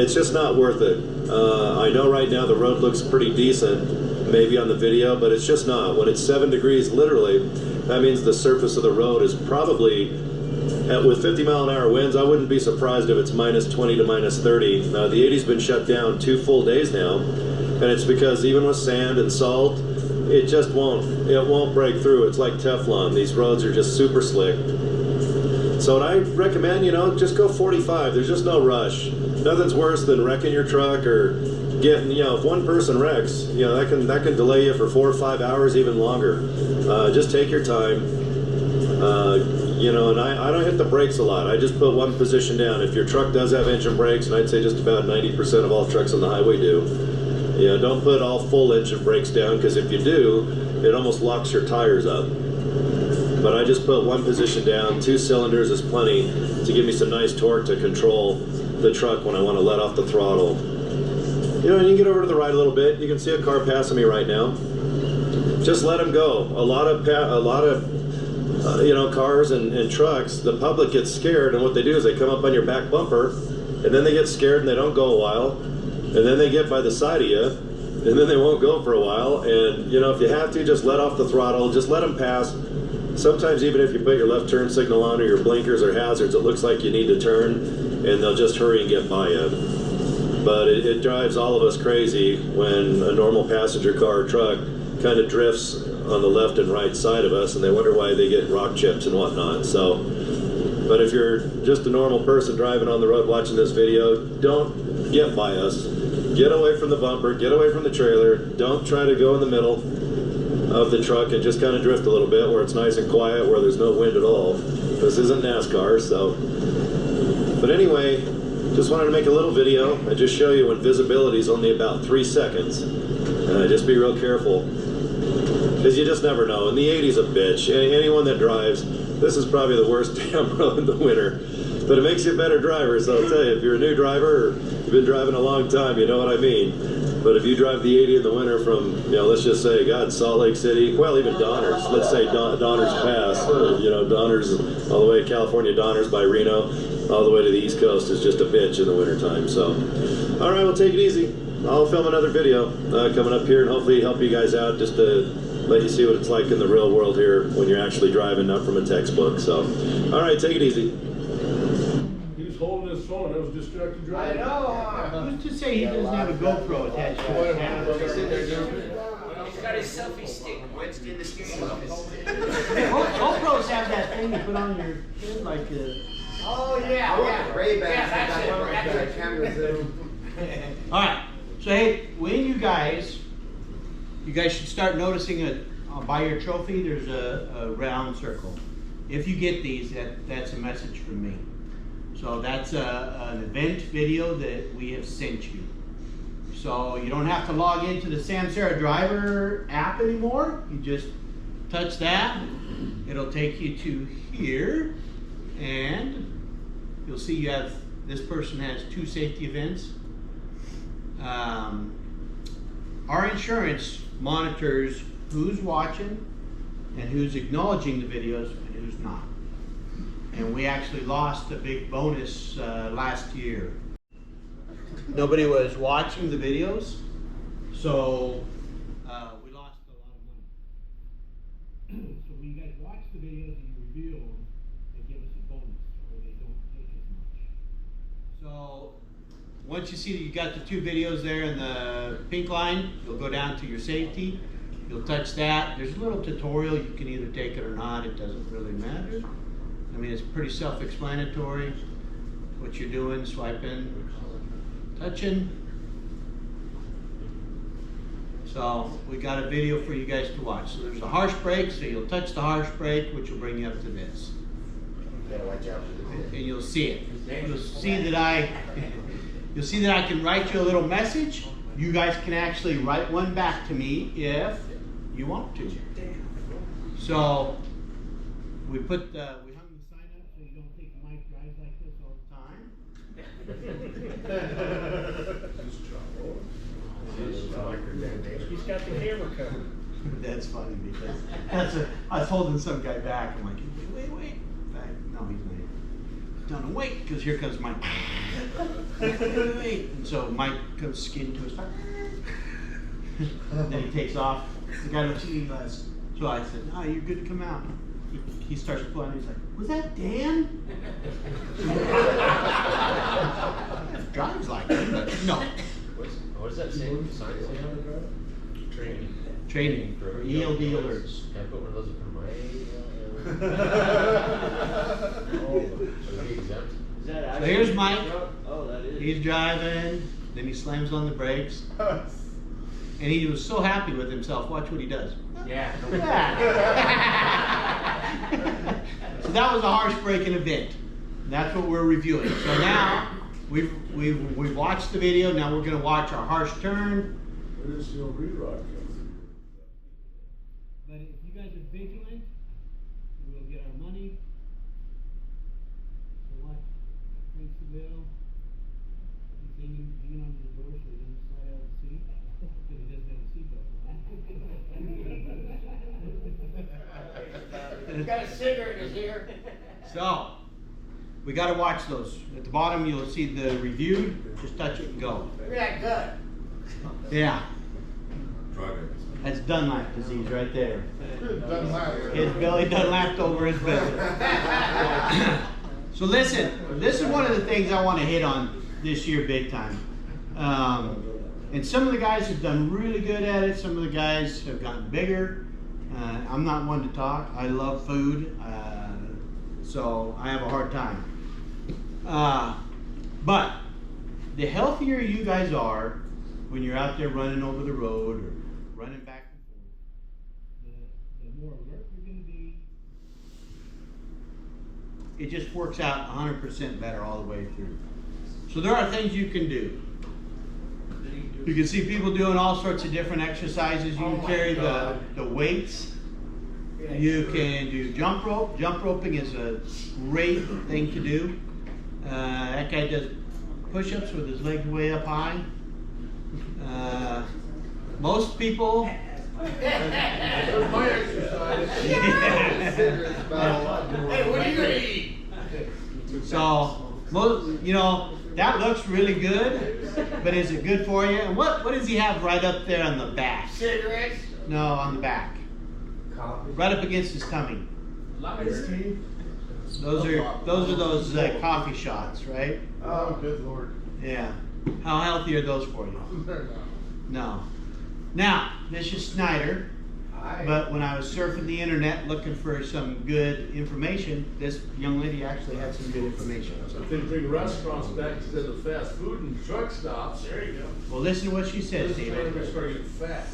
It's just not worth it. I know right now the road looks pretty decent, maybe on the video, but it's just not. When it's 7 degrees, literally, that means the surface of the road is probably, with 50 mile an hour winds, I wouldn't be surprised if it's minus 20 to minus 30. The 80's been shut down 2 full days now, and it's because even with sand and salt, it just won't break through. It's like Teflon. These roads are just super slick. So what I recommend, just go 45. There's just no rush. Nothing's worse than wrecking your truck or getting, if one person wrecks, that can delay you for 4 or 5 hours, even longer. Just take your time. And I don't hit the brakes a lot. I just put one position down. If your truck does have engine brakes, and I'd say just about 90% of all trucks on the highway do, don't put all full engine brakes down, because if you do, it almost locks your tires up. But I just put one position down. 2 cylinders is plenty to give me some nice torque to control the truck when I want to let off the throttle. And you can get over to the right a little bit. You can see a car passing me right now. Just let them go. A lot of cars and trucks, the public gets scared, and what they do is they come up on your back bumper, and then they get scared and they don't go a while, and then they get by the side of you, and then they won't go for a while. And if you have to, just let off the throttle, just let them pass. Sometimes even if you put your left turn signal on or your blinkers or hazards, it looks like you need to turn, and they'll just hurry and get by you. But it drives all of us crazy when a normal passenger car or truck kind of drifts on the left and right side of us, and they wonder why they get rock chips and whatnot. So, but if you're just a normal person driving on the road watching this video, don't get by us. get away from the bumper, get away from the trailer. Don't try to go in the middle of the truck and just kind of drift a little bit where it's nice and quiet, where there's no wind at all. This isn't NASCAR, so. But anyway, just wanted to make a little video and just show you when visibility is only about 3 seconds. Just be real careful, because you just never know. And the 80's a bitch. Anyone that drives, this is probably the worst damn road in the winter. But it makes you a better driver, so I'll tell you, if you're a new driver or you've been driving a long time, you know what I mean. But if you drive the 80 in the winter from, let's just say, Salt Lake City, well, even Donners, let's say Donners Pass, or, Donners, all the way to California, Donners by Reno, all the way to the East Coast is just a bitch in the wintertime. So, all right, well, take it easy. I'll film another video coming up here and hopefully help you guys out just to let you see what it's like in the real world here when you're actually driving, not from a textbook. So, all right, take it easy. He was holding his phone. That was distracted driving. I know. Who's to say he doesn't have a GoPro attached to his camera? He's got his selfie stick wedged in the steering wheel. GoPros have that thing you put on your head like a... Oh, yeah. Ray-Bans. Yeah, that's it. Camera zoom. All right. So hey, when you guys should start noticing it by your trophy. There's a round circle. If you get these, that's a message from me. So that's an event video that we have sent you. So you don't have to log into the Samsara Driver app anymore. You just touch that. It'll take you to here, and you'll see you have, this person has 2 safety events. Our insurance monitors who's watching and who's acknowledging the videos and who's not. And we actually lost a big bonus last year. Nobody was watching the videos, so we lost a lot of money. So when you guys watch the videos and you review them, they give us a bonus, or they don't take as much. So once you see that you got the 2 videos there in the pink line, you'll go down to your safety. You'll touch that. There's a little tutorial. You can either take it or not. It doesn't really matter. I mean, it's pretty self-explanatory. What you're doing, swiping, touching. So we got a video for you guys to watch. So there's a harsh brake, so you'll touch the harsh brake, which will bring you up to this. You gotta watch out for the bit. And you'll see it. You'll see that I can write you a little message. You guys can actually write one back to me if you want to. So we put we hung the sign up so you don't think Mike drives like this all the time. He's got the hammer covered. That's funny because I was holding some guy back. I'm like, wait. No, he's not. Don't wait, because here comes Mike. Wait. And so Mike comes skidding to his tire. Then he takes off. The guy looks at me and goes, so I said, no, you're good to come out. He starts pulling. He's like, was that Dan? Drives like him, but no. What does that say? Sign say? Training for ELD alerts. Can I put one of those in front of my exempt? Is that So here's Mike. Oh, that is. He's driving, then he slams on the brakes. And he was so happy with himself. Watch what he does. Yeah. So that was a harsh braking event. That's what we're reviewing. So now we've watched the video. Now we're going to watch our harsh turn. Where does your rerod come? But if you guys are vigilant, we'll get our money. So watch, cranks the wheel. He's hanging onto the door so he doesn't slide out of the seat. Because he doesn't have a seatbelt on. He's got a cigarette in his ear. So we got to watch those. At the bottom you'll see the reviewed. Just touch it and go. Look at that gut. Yeah. Driving. That's Dunlap disease right there. Dunlap. His belly Dunlapped over his belly. So listen, this is one of the things I want to hit on this year big time. And some of the guys have done really good at it. Some of the guys have gotten bigger. I'm not one to talk. I love food. So I have a hard time. But the healthier you guys are, when you're out there running over the road or running back and forth. The more alert you're gonna be. It just works out 100% better all the way through. So there are things you can do. You can see people doing all sorts of different exercises. You can carry the weights. You can do jump rope. Jump roping is a great thing to do. That guy does push-ups with his legs way up high. Most people. There's my exercise. Hey, what are you gonna eat? So, you know, that looks really good, but is it good for you? And what does he have right up there on the back? Cigarettes? No, on the back. Right up against his tummy. Those are coffee shots, right? Oh, good Lord. Yeah. How healthy are those for you? No. Now, this is Snyder. But when I was surfing the internet looking for some good information, this young lady actually had some good information. If they bring restaurants back instead of fast food and truck stops, there you go. Well, listen to what she says, This is David. gonna start getting fat.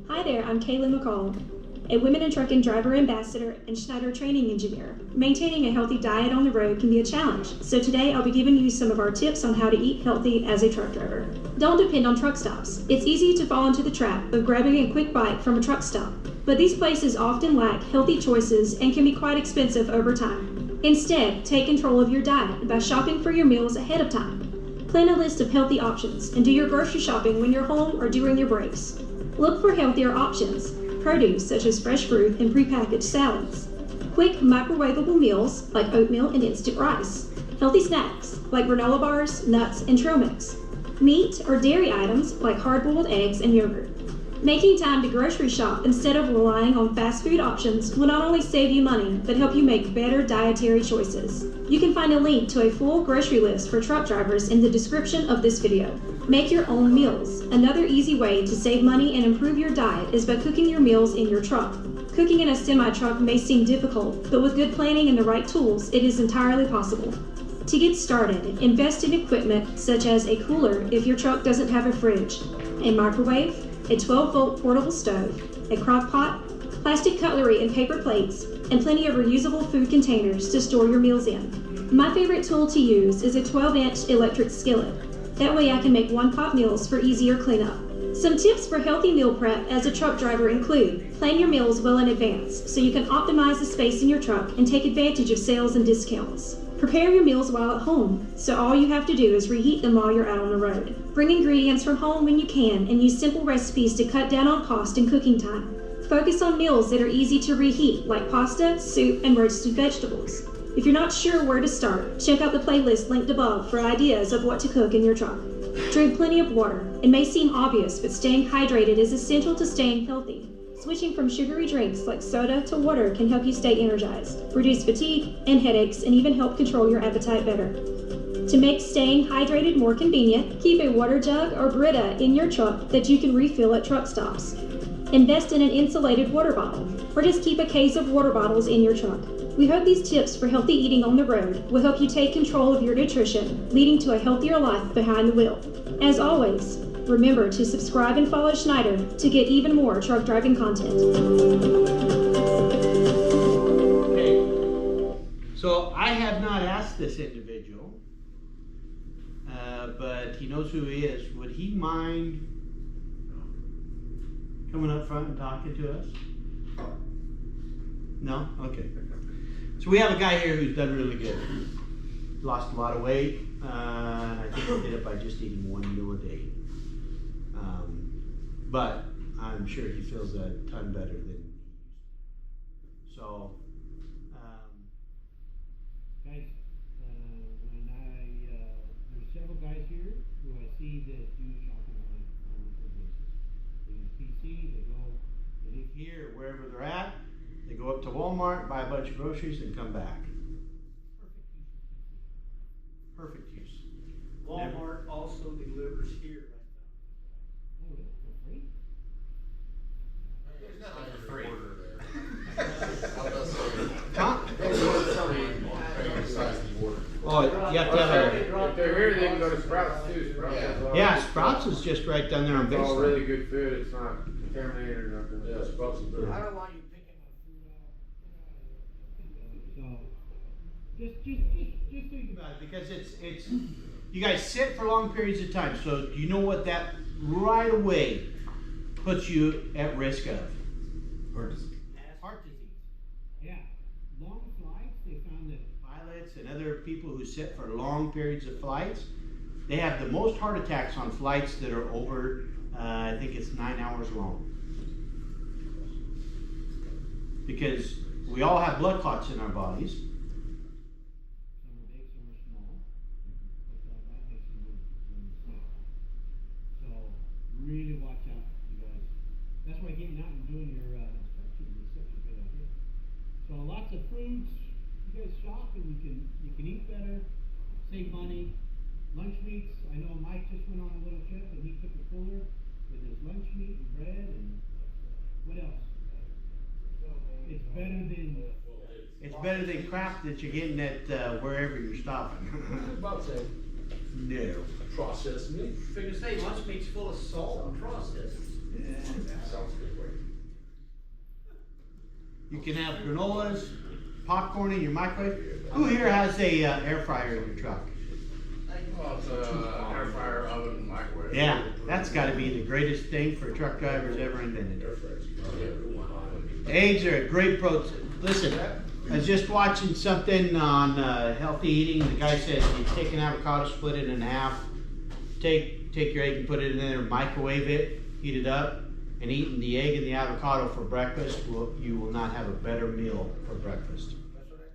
Hi there, I'm Kaylee McCall, a Women in Trucking driver ambassador and Schneider training engineer. Maintaining a healthy diet on the road can be a challenge, so today I'll be giving you some of our tips on how to eat healthy as a truck driver. Don't depend on truck stops. It's easy to fall into the trap of grabbing a quick bite from a truck stop, but these places often lack healthy choices and can be quite expensive over time. Instead, take control of your diet by shopping for your meals ahead of time. Plan a list of healthy options and do your grocery shopping when you're home or during your breaks. Look for healthier options, produce such as fresh fruit and prepackaged salads, quick microwavable meals like oatmeal and instant rice, healthy snacks like granola bars, nuts, and trail mix, meat or dairy items like hard-boiled eggs and yogurt. Making time to grocery shop instead of relying on fast food options will not only save you money, but help you make better dietary choices. You can find a link to a full grocery list for truck drivers in the description of this video. Make your own meals. Another easy way to save money and improve your diet is by cooking your meals in your truck. Cooking in a semi-truck may seem difficult, but with good planning and the right tools, it is entirely possible. To get started, invest in equipment such as a cooler if your truck doesn't have a fridge, a microwave, a 12-volt portable stove, a crock pot, plastic cutlery and paper plates, and plenty of reusable food containers to store your meals in. My favorite tool to use is a 12-inch electric skillet. That way I can make one-pot meals for easier cleanup. Some tips for healthy meal prep as a truck driver include: plan your meals well in advance so you can optimize the space in your truck and take advantage of sales and discounts. Prepare your meals while at home, so all you have to do is reheat them while you're out on the road. Bring ingredients from home when you can and use simple recipes to cut down on cost and cooking time. Focus on meals that are easy to reheat, like pasta, soup, and roasted vegetables. If you're not sure where to start, check out the playlist linked above for ideas of what to cook in your truck. Drink plenty of water. It may seem obvious, but staying hydrated is essential to staying healthy. Switching from sugary drinks like soda to water can help you stay energized, reduce fatigue and headaches, and even help control your appetite better. To make staying hydrated more convenient, keep a water jug or Brita in your truck that you can refill at truck stops. Invest in an insulated water bottle, or just keep a case of water bottles in your truck. We hope these tips for healthy eating on the road will help you take control of your nutrition, leading to a healthier life behind the wheel. As always, remember to subscribe and follow Schneider to get even more truck driving content. Okay, so I have not asked this individual, but he knows who he is. Would he mind coming up front and talking to us? No? Okay. So we have a guy here who's done really good. Lost a lot of weight, and I think he did it by just eating one meal a day. But I'm sure he feels a ton better than so. Guys, when there's several guys here who I see that do shopping on a regular basis. They use PC, they leave here, wherever they're at, they go up to Walmart, buy a bunch of groceries, and come back. Perfect use. Walmart also delivers here right now. There's nothing for free. Huh? Oh, you have to have Sprouts too. Sprouts has all Yeah, good Sprouts stuff. is just right down there on It's all Baseline. really good food. It's not contaminated or nothing. Yeah, Sprouts is better. I don't want you picking on food. So, just think about About it, because it's you guys sit for long periods of time, so you know what that right away puts you at risk of. Heart disease. Heart disease. Yeah, long flights, they found that Pilots and other people who sit for long periods of flights, they have the most heart attacks on flights that are over, I think it's 9 hours long. Because we all have blood clots in our bodies. some are big, some are small, but that makes them really sick. So, really watch out, you guys. That's why getting out and doing your inspection is such a good idea. So lots of fruits, you guys shop and you can eat better, save money. Lunch meats, I know Mike just went on a little trip and he took a cooler with his lunch meat and bread and what else? It's better than crap that you're getting at wherever you're stopping. About say No. processed meat. Figure say lunch meat's full of salt and processed. Sounds good way. You can have granolas, popcorn in your microwave. Who here has a air fryer in your truck? Well, it's air fryer, oven, microwave. Yeah, that's got to be the greatest thing for truck drivers ever invented. Eggs are a great protein. Listen, I was just watching something on healthy eating. The guy said you take an avocado, split it in half, take your egg and put it in there, microwave it, heat it up, and eating the egg and the avocado for breakfast, you will not have a better meal for breakfast. That's what I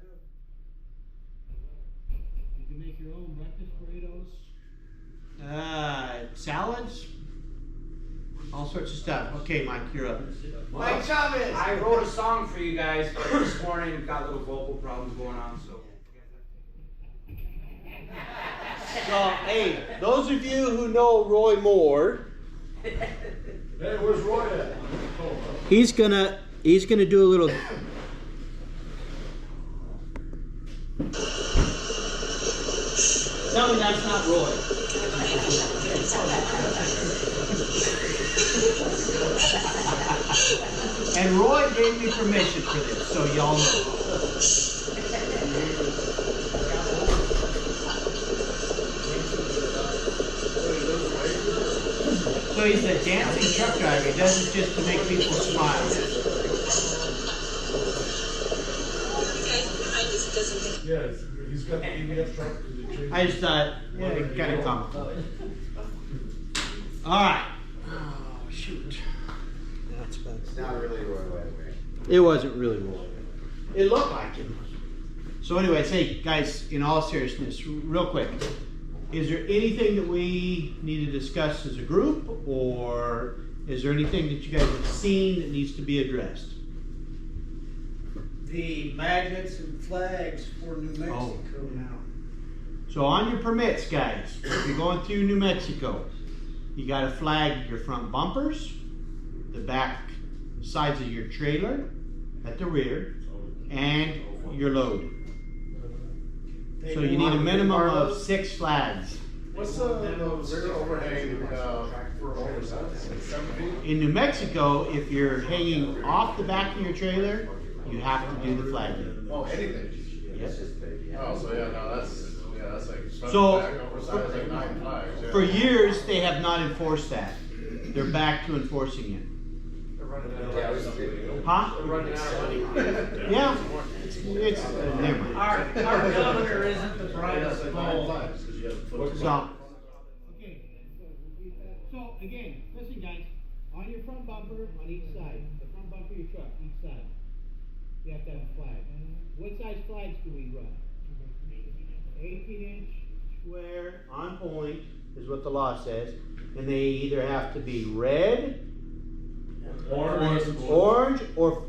do. You can make your own breakfast burritos. Salads, all sorts of stuff. Okay, Mike, you're up. Mike Chavez! I wrote a song for you guys this morning. Got little vocal problems going on, so. So, hey, those of you who know Roy Moore, Hey, where's Roy at? he's gonna do a little. Tell me that's not Roy. And Roy gave me permission for this, so y'all know. So he's a dancing truck driver. He does it just to make people smile. Yeah, he's got the EDF truck. I just thought, yeah, it kind of comical. All right. Oh, shoot. That's bad. It's not really Roy Way. It wasn't really Roy. It looked like him. So anyways, hey, guys, in all seriousness, real quick, is there anything that we need to discuss as a group, or is there anything that you guys have seen that needs to be addressed? The magnets and flags for New Mexico now. So on your permits, guys, if you're going through New Mexico, you got to flag your front bumpers, the back sides of your trailer at the rear, and your load. So you need a minimum of 6 flags. What's the rear overhang for oversize? 7 feet? In New Mexico, if you're hanging off the back of your trailer, you have to do the flagging. Oh, anything? Yes. Oh, so yeah, no, that's like So, back oversized, like 9 flags. Yeah. For years, they have not enforced that. They're back to enforcing it. Huh? We're running out of money. Yeah. It's never mind. Our governor isn't the brightest bulb. So, Okay, so again, listen guys, on your front bumper, on each side, the front bumper of your truck, each side, you have to have a flag. What size flags do we run? 18-inch? square on point is what the law says, and they either have to be red, orange, or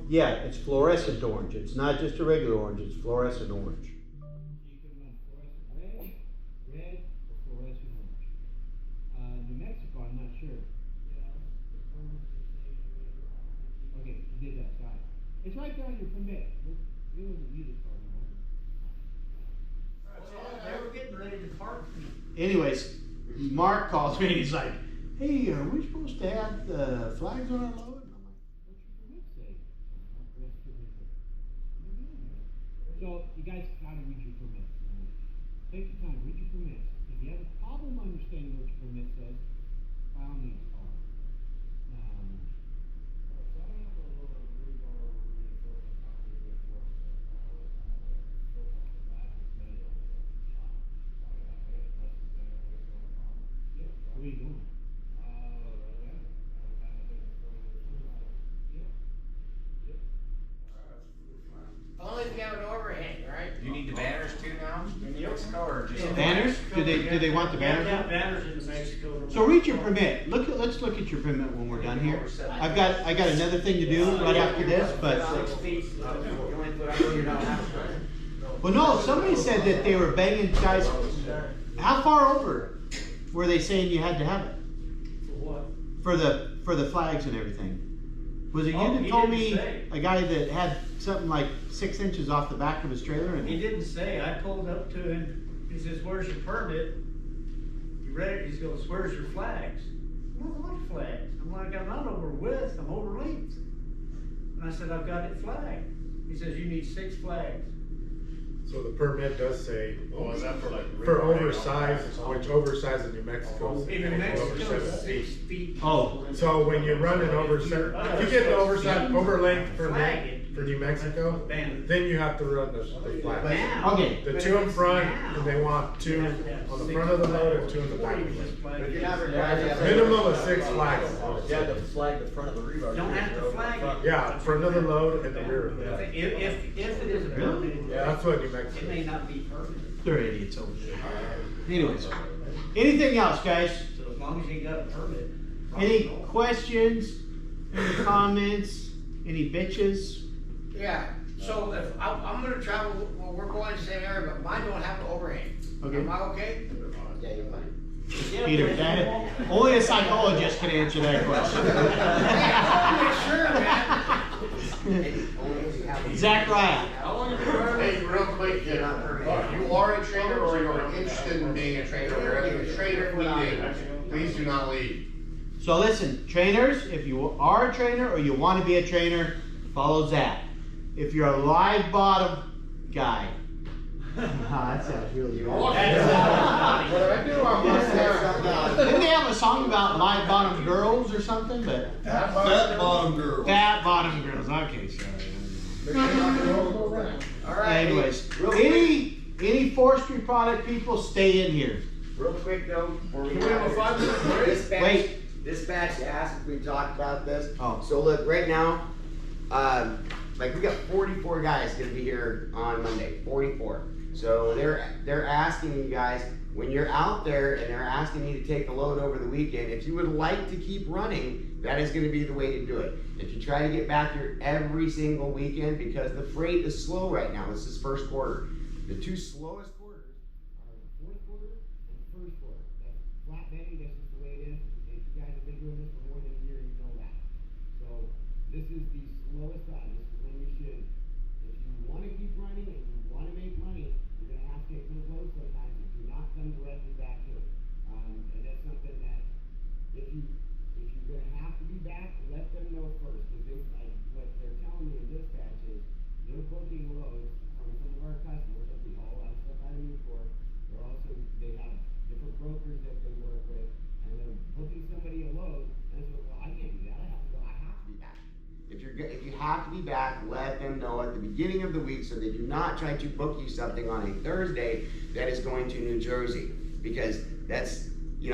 yeah, it's fluorescent orange. It's not just a regular orange; it's fluorescent orange. You can run fluorescent red, or fluorescent orange. New Mexico, I'm not sure. Okay, you did that side. It's right there on your permit. You wouldn't use it for They were getting ready to park. Anyways, Mark calls me and he's like, hey, are we supposed to have the flags on our load? And I'm like, So you guys gotta read your permits. Take your time, read your permits. If you have a problem understanding what your permit says, by all means, call. What are you doing? Only if you have an overhang, right? You need the banners too now in New Mexico, or just? Banners? Do they want the banners? Yeah, banners in New Mexico. So read your permit. Let's look at your permit when we're done here. I got another thing to do right after this, but. 6 feet, you only put out, you're not half. Well, no, somebody said that they were banging guys. How far over were they saying you had to have it? For what? For the flags and everything? Was it you Oh, that he told didn't me say. a guy that had something like 6 inches off the back of his trailer? And He didn't say, I pulled up to him, he says, where's your permit? You read it, he goes, where's your flags? Well, what flags? I'm like, I'm not over width, I'm over length. And I said, I've got it flagged. He says, you need 6 flags. So the permit does say, Oh, is that for like? for oversized, which oversized in New Mexico. In New over Mexico, 7 6 feet. feet. Oh. So when you run an oversized, if you get the oversized over length permit for New Mexico, then you have to run the flag. Okay. The 2 in front, and they want 2 on the front of the load and 2 in the back. But if you're not required, Minimum of 6 flags. You have to flag the front of the rebar. Don't have to flag it. Yeah, front of the load and the rear. If it is a permit, Yeah, that's what New it Mexico may is. not be permanent. they're idiots over there. Anyways, anything else, guys? So as long as you got a permit. Any questions? Any comments? Any bitches? Yeah, so if, I'm gonna travel, well, we're going to the same area, but mine don't have an overhang. Okay. Am I okay? yeah, you're fine. Peter, that, only a psychologist can answer that question. Make sure, man. Zach Ryan. Hey, real quick, you are a trainer or you're interested in being a trainer, you're at a trainer meeting, please do not leave. So listen, trainers, if you are a trainer or you want to be a trainer, follow Zach. If you're a live bottom guy, that sounds really bad. What I do, I'm Didn't they have a song about live bottom girls or something? But Fat bottom girls. Fat bottom girls. Okay, sorry. All right. Anyways, Real any forestry product people, stay in here. Real quick though, before we Can we have a 5-minute break? Wait. Dispatch asked if we talked about this. Oh. So look, right now, like we got 44 guys gonna be here on Monday, 44. So they're asking you guys, when you're out there and they're asking you to take the load over the weekend, if you would like to keep running, that is gonna be the way to do it. If you try to get back here every single weekend, because the freight is slow right now, this is first quarter. The 2 slowest quarters Are the fourth quarter and the first quarter. That's flat betting, that's just the way it is. If you guys have been doing this for more than a year, you know that. So this is the slowest side. This is when you should, if you wanna keep running and you wanna make money, you're gonna have to take those loads sometimes. You do not come directly back here. And that's something that if you're gonna have to be back, let them know first. Cause they, what they're telling me in dispatch is they're booking loads from some of our customers that we haul a lot of stuff out of Newport. They're also, they have different brokers that they work with, and they're booking somebody a load, and it's like, well, I can't do that, I have to be back. If you have to be back, let them know at the beginning of the week so they do not try to book you something on a Thursday that is going to New Jersey, because that's, you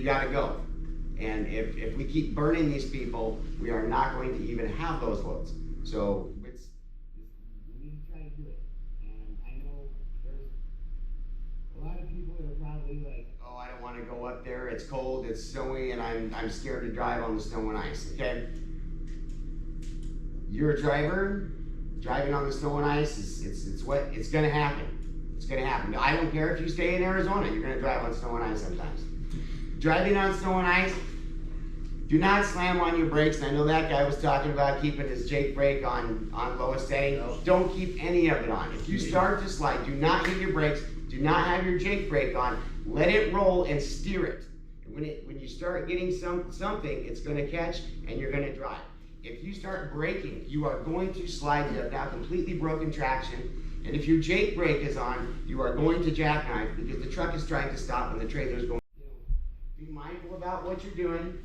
gotta go. And if we keep burning these people, we are not going to even have those loads. So it's, We need to try to do it, and I know there's a lot of people that are probably like, oh, I don't wanna go up there, it's cold, it's snowy, and I'm scared to drive on the snow and ice, okay? You're a driver, driving on the snow and ice, it's gonna happen. It's gonna happen. I don't care if you stay in Arizona, you're gonna drive on snow and ice sometimes. Driving on snow and ice, do not slam on your brakes. I know that guy was talking about keeping his Jake brake on lowest setting. Don't keep any of it on. If you start to slide, do not hit your brakes, do not have your Jake brake on, let it roll and steer it. When you start getting something, it's gonna catch and you're gonna drive. If you start braking, you are going to slide. You have now completely broken traction. And if your Jake brake is on, you are going to jackknife because the truck is trying to stop and the trailer's going. Be mindful about what you're doing.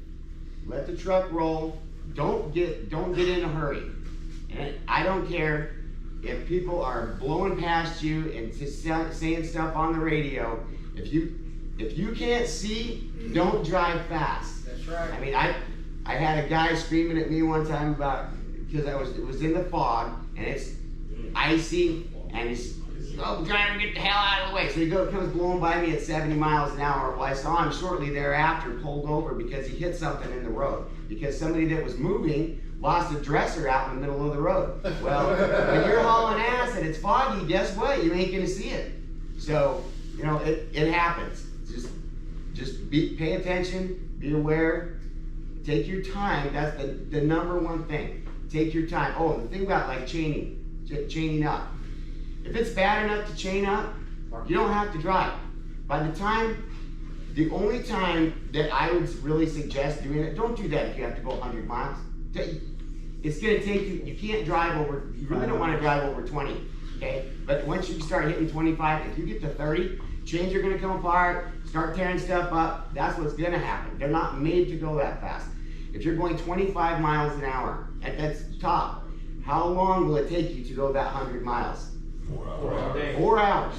Let the truck roll. Don't get in a hurry. And I don't care if people are blowing past you and just saying stuff on the radio. If you can't see, don't drive fast. That's right. I mean, I had a guy screaming at me one time about because it was in the fog and it's icy and he's oh driver, get the hell out of the way. So he comes blowing by me at 70 miles an hour. Well, I saw him shortly thereafter pulled over because he hit something in the road because somebody that was moving lost a dresser out in the middle of the road. Well, when you're hauling ass and it's foggy, guess what? You ain't gonna see it. So, you know, it happens. Just pay attention, be aware, take your time. That's the number one thing. Take your time. Oh, the thing about like chaining up. If it's bad enough to chain up, you don't have to drive. The only time that I would really suggest doing it, don't do that if you have to go 100 miles. It's gonna take you can't drive over, you really don't wanna drive over 20, okay? But once you start hitting 25, if you get to 30, chains are gonna come apart, start tearing stuff up, that's what's gonna happen. They're not made to go that fast. If you're going 25 miles an hour, that's top, how long will it take you to go that 100 miles? 4 hours. 4 hours.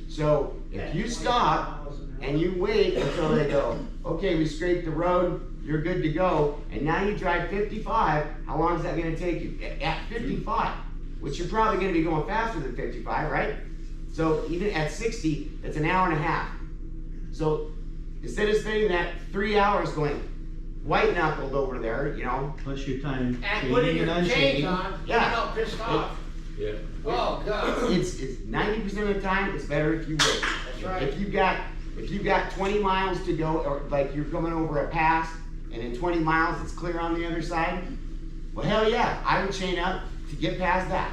So if you stop and you wait until they go, okay, we scraped the road, you're good to go, and now you drive 55, how long is that gonna take you? At 55, which you're probably gonna be going faster than 55, right? So even at 60, it's an hour and a half. So instead of spending that 3 hours going white knuckled over there, you know. Plus your time And putting your chains on, Yeah. getting all pissed off. Yeah. Oh, God. It's 90% of the time, it's better if you wait. That's right. If you've got 20 miles to go, or like you're coming over a pass, and in 20 miles it's clear on the other side, well, hell yeah, I would chain up to get past that.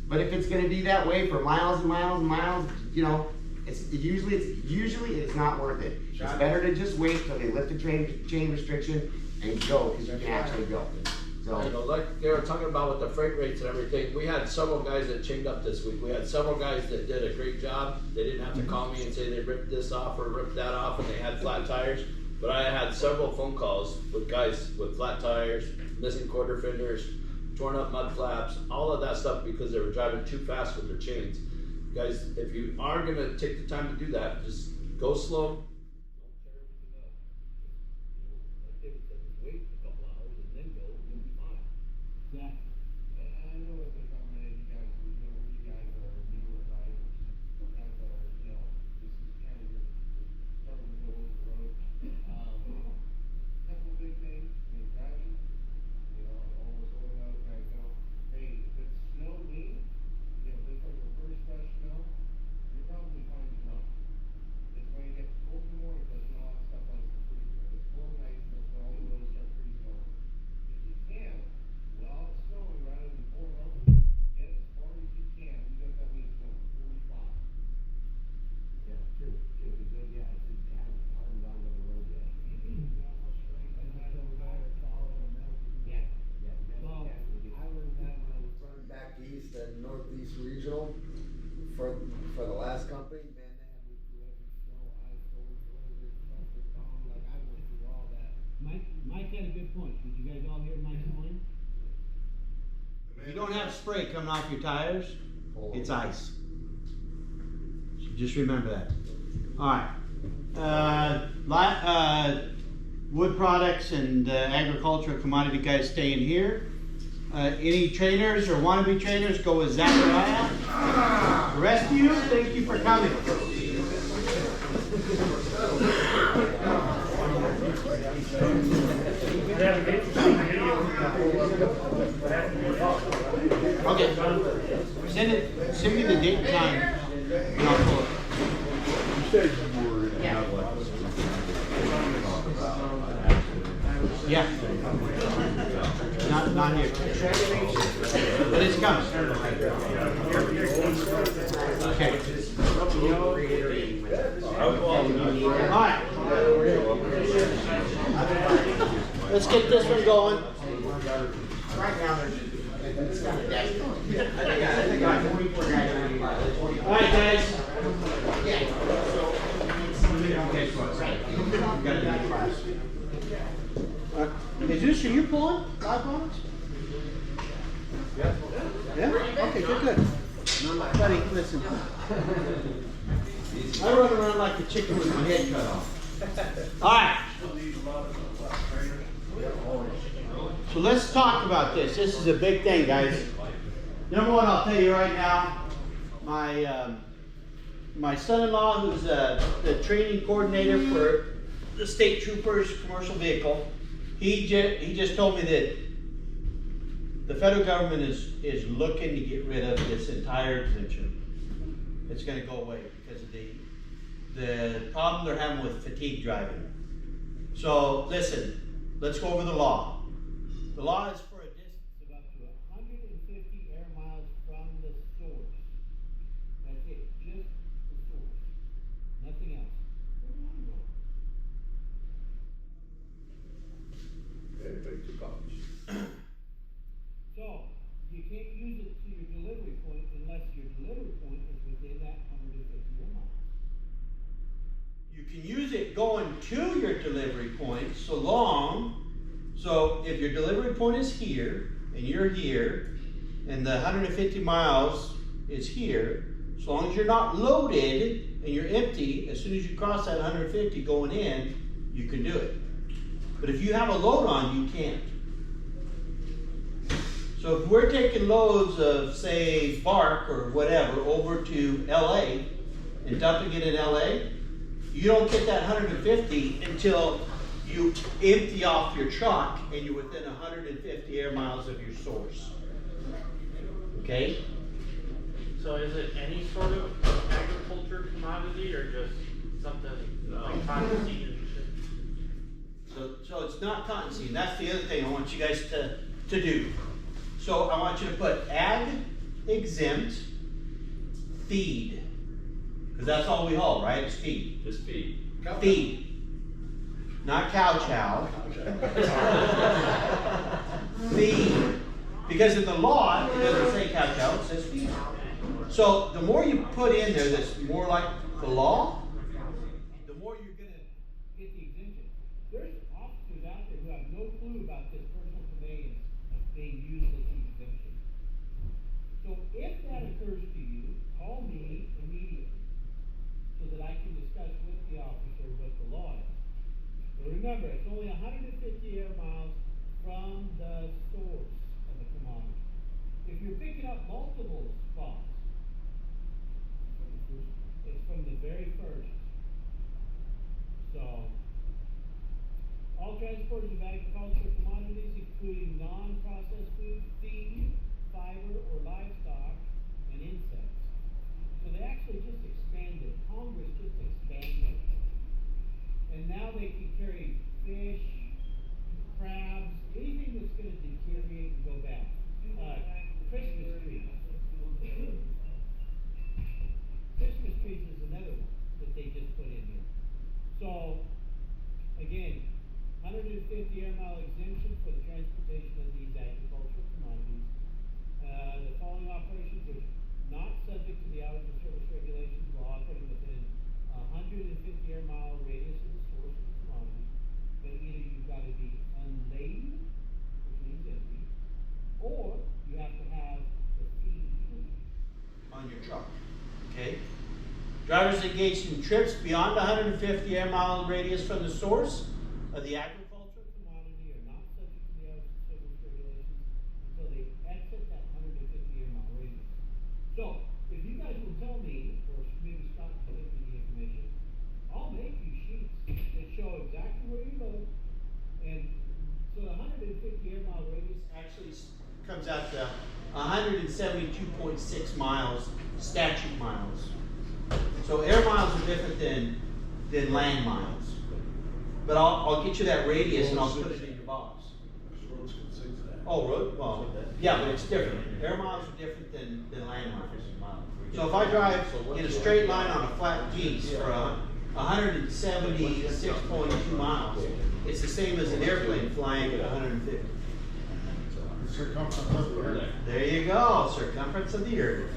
But if it's gonna be that way for miles and miles and miles, you know, usually it's not worth it. It's better to just wait till they lift the chain restriction and go, because you can actually go. So, you know, like they were talking about with the freight rates and everything, we had several guys that chained up this week. We had several guys that did a great job. They didn't have to call me and say they ripped this off or ripped that off and they had flat tires. But I had several phone calls with guys with flat tires, missing quarter fenders, torn up mud flaps, all of that stuff because they were driving too fast with their chains. Guys, if you are gonna take the time to do that, just go slow. Don't tear everything up. Like David said, just wait a couple hours and then go, you'll be fine. Yeah. I know that there's not many of you guys, you guys are newer riders, you guys are, this is kind of your starting to go over the road. Couple big things when you're driving, almost all the other guys know, hey, if it's snow mean, this like the first fresh snow, you're probably fine to jump. It's when you get cold in the morning, because all that stuff likes to freeze. If it's cold night, that's when all the roads start freezing over. If you can, while it's snowing, rather than pull it over, get as far as you can, even if that means going 45. Yeah, true, because it hasn't hardened down to the road yet. I learned that when I was Running back east and northeast regional for the last company, man, they had me through every snow, ice, cold, blizzard, traffic, bomb, like I went through all that. Mike had a good point. Did you guys all hear Mike's point? If you don't have spray coming off your tires, it's ice. So just remember that. All right. Wood products and agricultural commodity guys staying here. Any trainers or wannabe trainers, go with Zachariah. The rest of you, thank you for coming. Okay. Send me the date and time, and I'll pull it. You said you were in Cadillac. Yeah. Not here. But it's coming. Okay. Let's get this one going. Right now, it's kind of dead. I think I 44 guys. All right, guys. Is this, are you pulling 5 pounds? Yeah. Yeah? Okay, good. Buddy, listen. I run around like a chicken with my head cut off. All right. So let's talk about this. This is a big thing, guys. Number one, I'll tell you right now, my son-in-law, who's the training coordinator for the state troopers commercial vehicle, he just told me that the federal government is looking to get rid of this entire exemption. It's going to go away because of the problem they're having with fatigue driving. So listen, let's go over the law. The law is for a distance of up to 150 air miles from the source. That's it, just the source, nothing else. So, you can't use it to your delivery point unless your delivery point is within that 150 air miles. You can use it going to your delivery point so if your delivery point is here and you're here and the 150 miles is here, as long as you're not loaded and you're empty, as soon as you cross that 150 going in, you can do it. But if you have a load on, you can't. So if we're taking loads of, say, bark or whatever over to LA and dumping it in LA, you don't get that 150 until you empty off your truck and you're within 150 air miles of your source. Okay? So is it any sort of agriculture commodity or just something like cottonseed and shit? So it's not cottonseed. That's the other thing I want you guys to do. So I want you to put ag exempt feed. Because that's all we haul, right? It's feed. Just feed. Feed. Not cow chow. Feed. Because in the law, it doesn't say cow chow, it says feed. So the more you put in there that's more like the law, the more you're going to get the exemption. There's officers out there who have no clue about this personal conveyance being used as an exemption. So if that occurs to you, call me immediately so that I can discuss with the officer what the law is. But remember, it's only 150 air miles from the source of the commodity. If you're picking up multiple spots, it's from the very first. So, all transporters of agricultural commodities, including non-processed food, feed, fiber, or livestock, and insects. So they actually just expanded. Congress just expanded. And now they can carry fish, crabs, anything that's going to deteriorate and go bad. Christmas trees. Christmas trees is another one that they just put in here. So, again, 150 air mile exemption for the transportation of these agricultural commodities. The following operations are not subject to the hours of service regulations while operating within 150 air mile radius of the source of the commodity. But either you've got to be unladen, which means empty, or you have to have the feed on your truck. Okay? Drivers engaged in trips beyond 150 air mile radius from the source of the agricultural commodity are not subject to the hours of service regulations until they exit that 150 air mile radius. So, if you guys will tell me, or maybe Scott can give me the information, I'll make you sheets that show exactly where you load. And so the 150 air mile radius actually comes out to 172.6 miles, statute miles. So air miles are different than land miles. But I'll get you that radius and I'll put it in your box. Oh, road? Well, yeah, but it's different. Air miles are different than land miles. So if I drive in a straight line on a flat piece for 176.2 miles, it's it's the same as an airplane flying at 150. The circumference of the earth. There you go, circumference of the earth.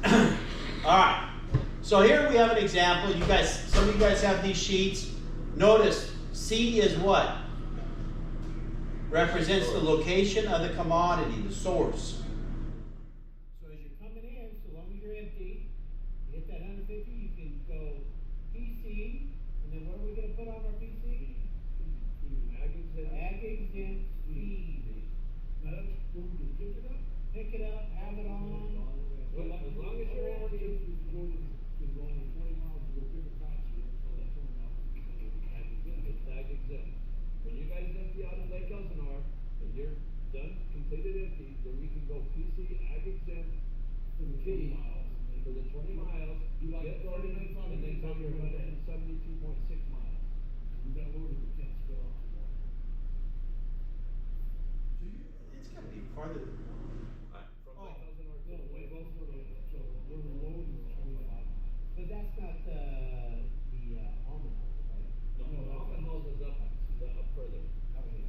Okay. All right. So here we have an example. You guys, some of you guys have these sheets. Notice C is what? Represents the location of the commodity, the source. So as you're coming in, so long as you're empty, you hit that 150, you can go PC, and then what are we gonna put on our PC? Ag exempt feed. Pick it up, have it on. As long as you're empty, you can go 20 miles to go pick a cotton. It's ag exempt. When you guys empty out of Lake Elsinore, and you're done, completed empty, then you can go PC ag exempt for the 20 miles. For the 20 miles, you get loaded in front, and then come your 172.6 miles. We got loaded with 10 still. It's got to be farther. From Lake Elsinore to Lake Elsinore, so we're loaded with 20 miles. But that's not the almond, right? No, Almond Halls is up further. Up, you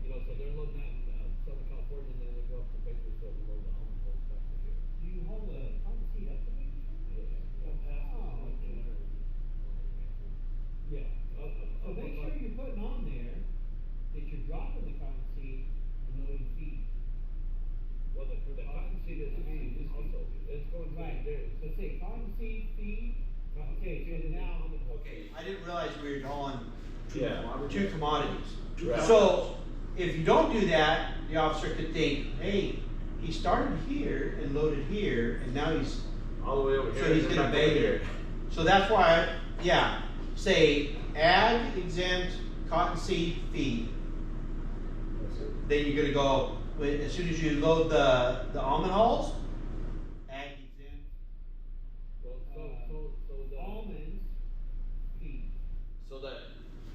know, so they're loading out in Southern California, and then they go up to Bakersfield and load the Almond Halls back to here. Do you hold a cotton seed up to me? Oh, okay. Yeah. So make sure you're putting on there that you're dropping the cotton seed and loading feed. Well, the cotton seed is feed, it's also, it's going to Right, there. so say cotton seed, feed, okay, so now, Okay, I didn't realize we were on Yeah. two commodities. Right. So if you don't do that, the officer could think, hey, he started here and loaded here, and now he's All the way over here. so he's and gonna back bait over it. So that's why, yeah, say ag exempt cotton seed feed. Then you're gonna go as soon as you load the almond hulls. Ag exempt. So the almonds, feed. So that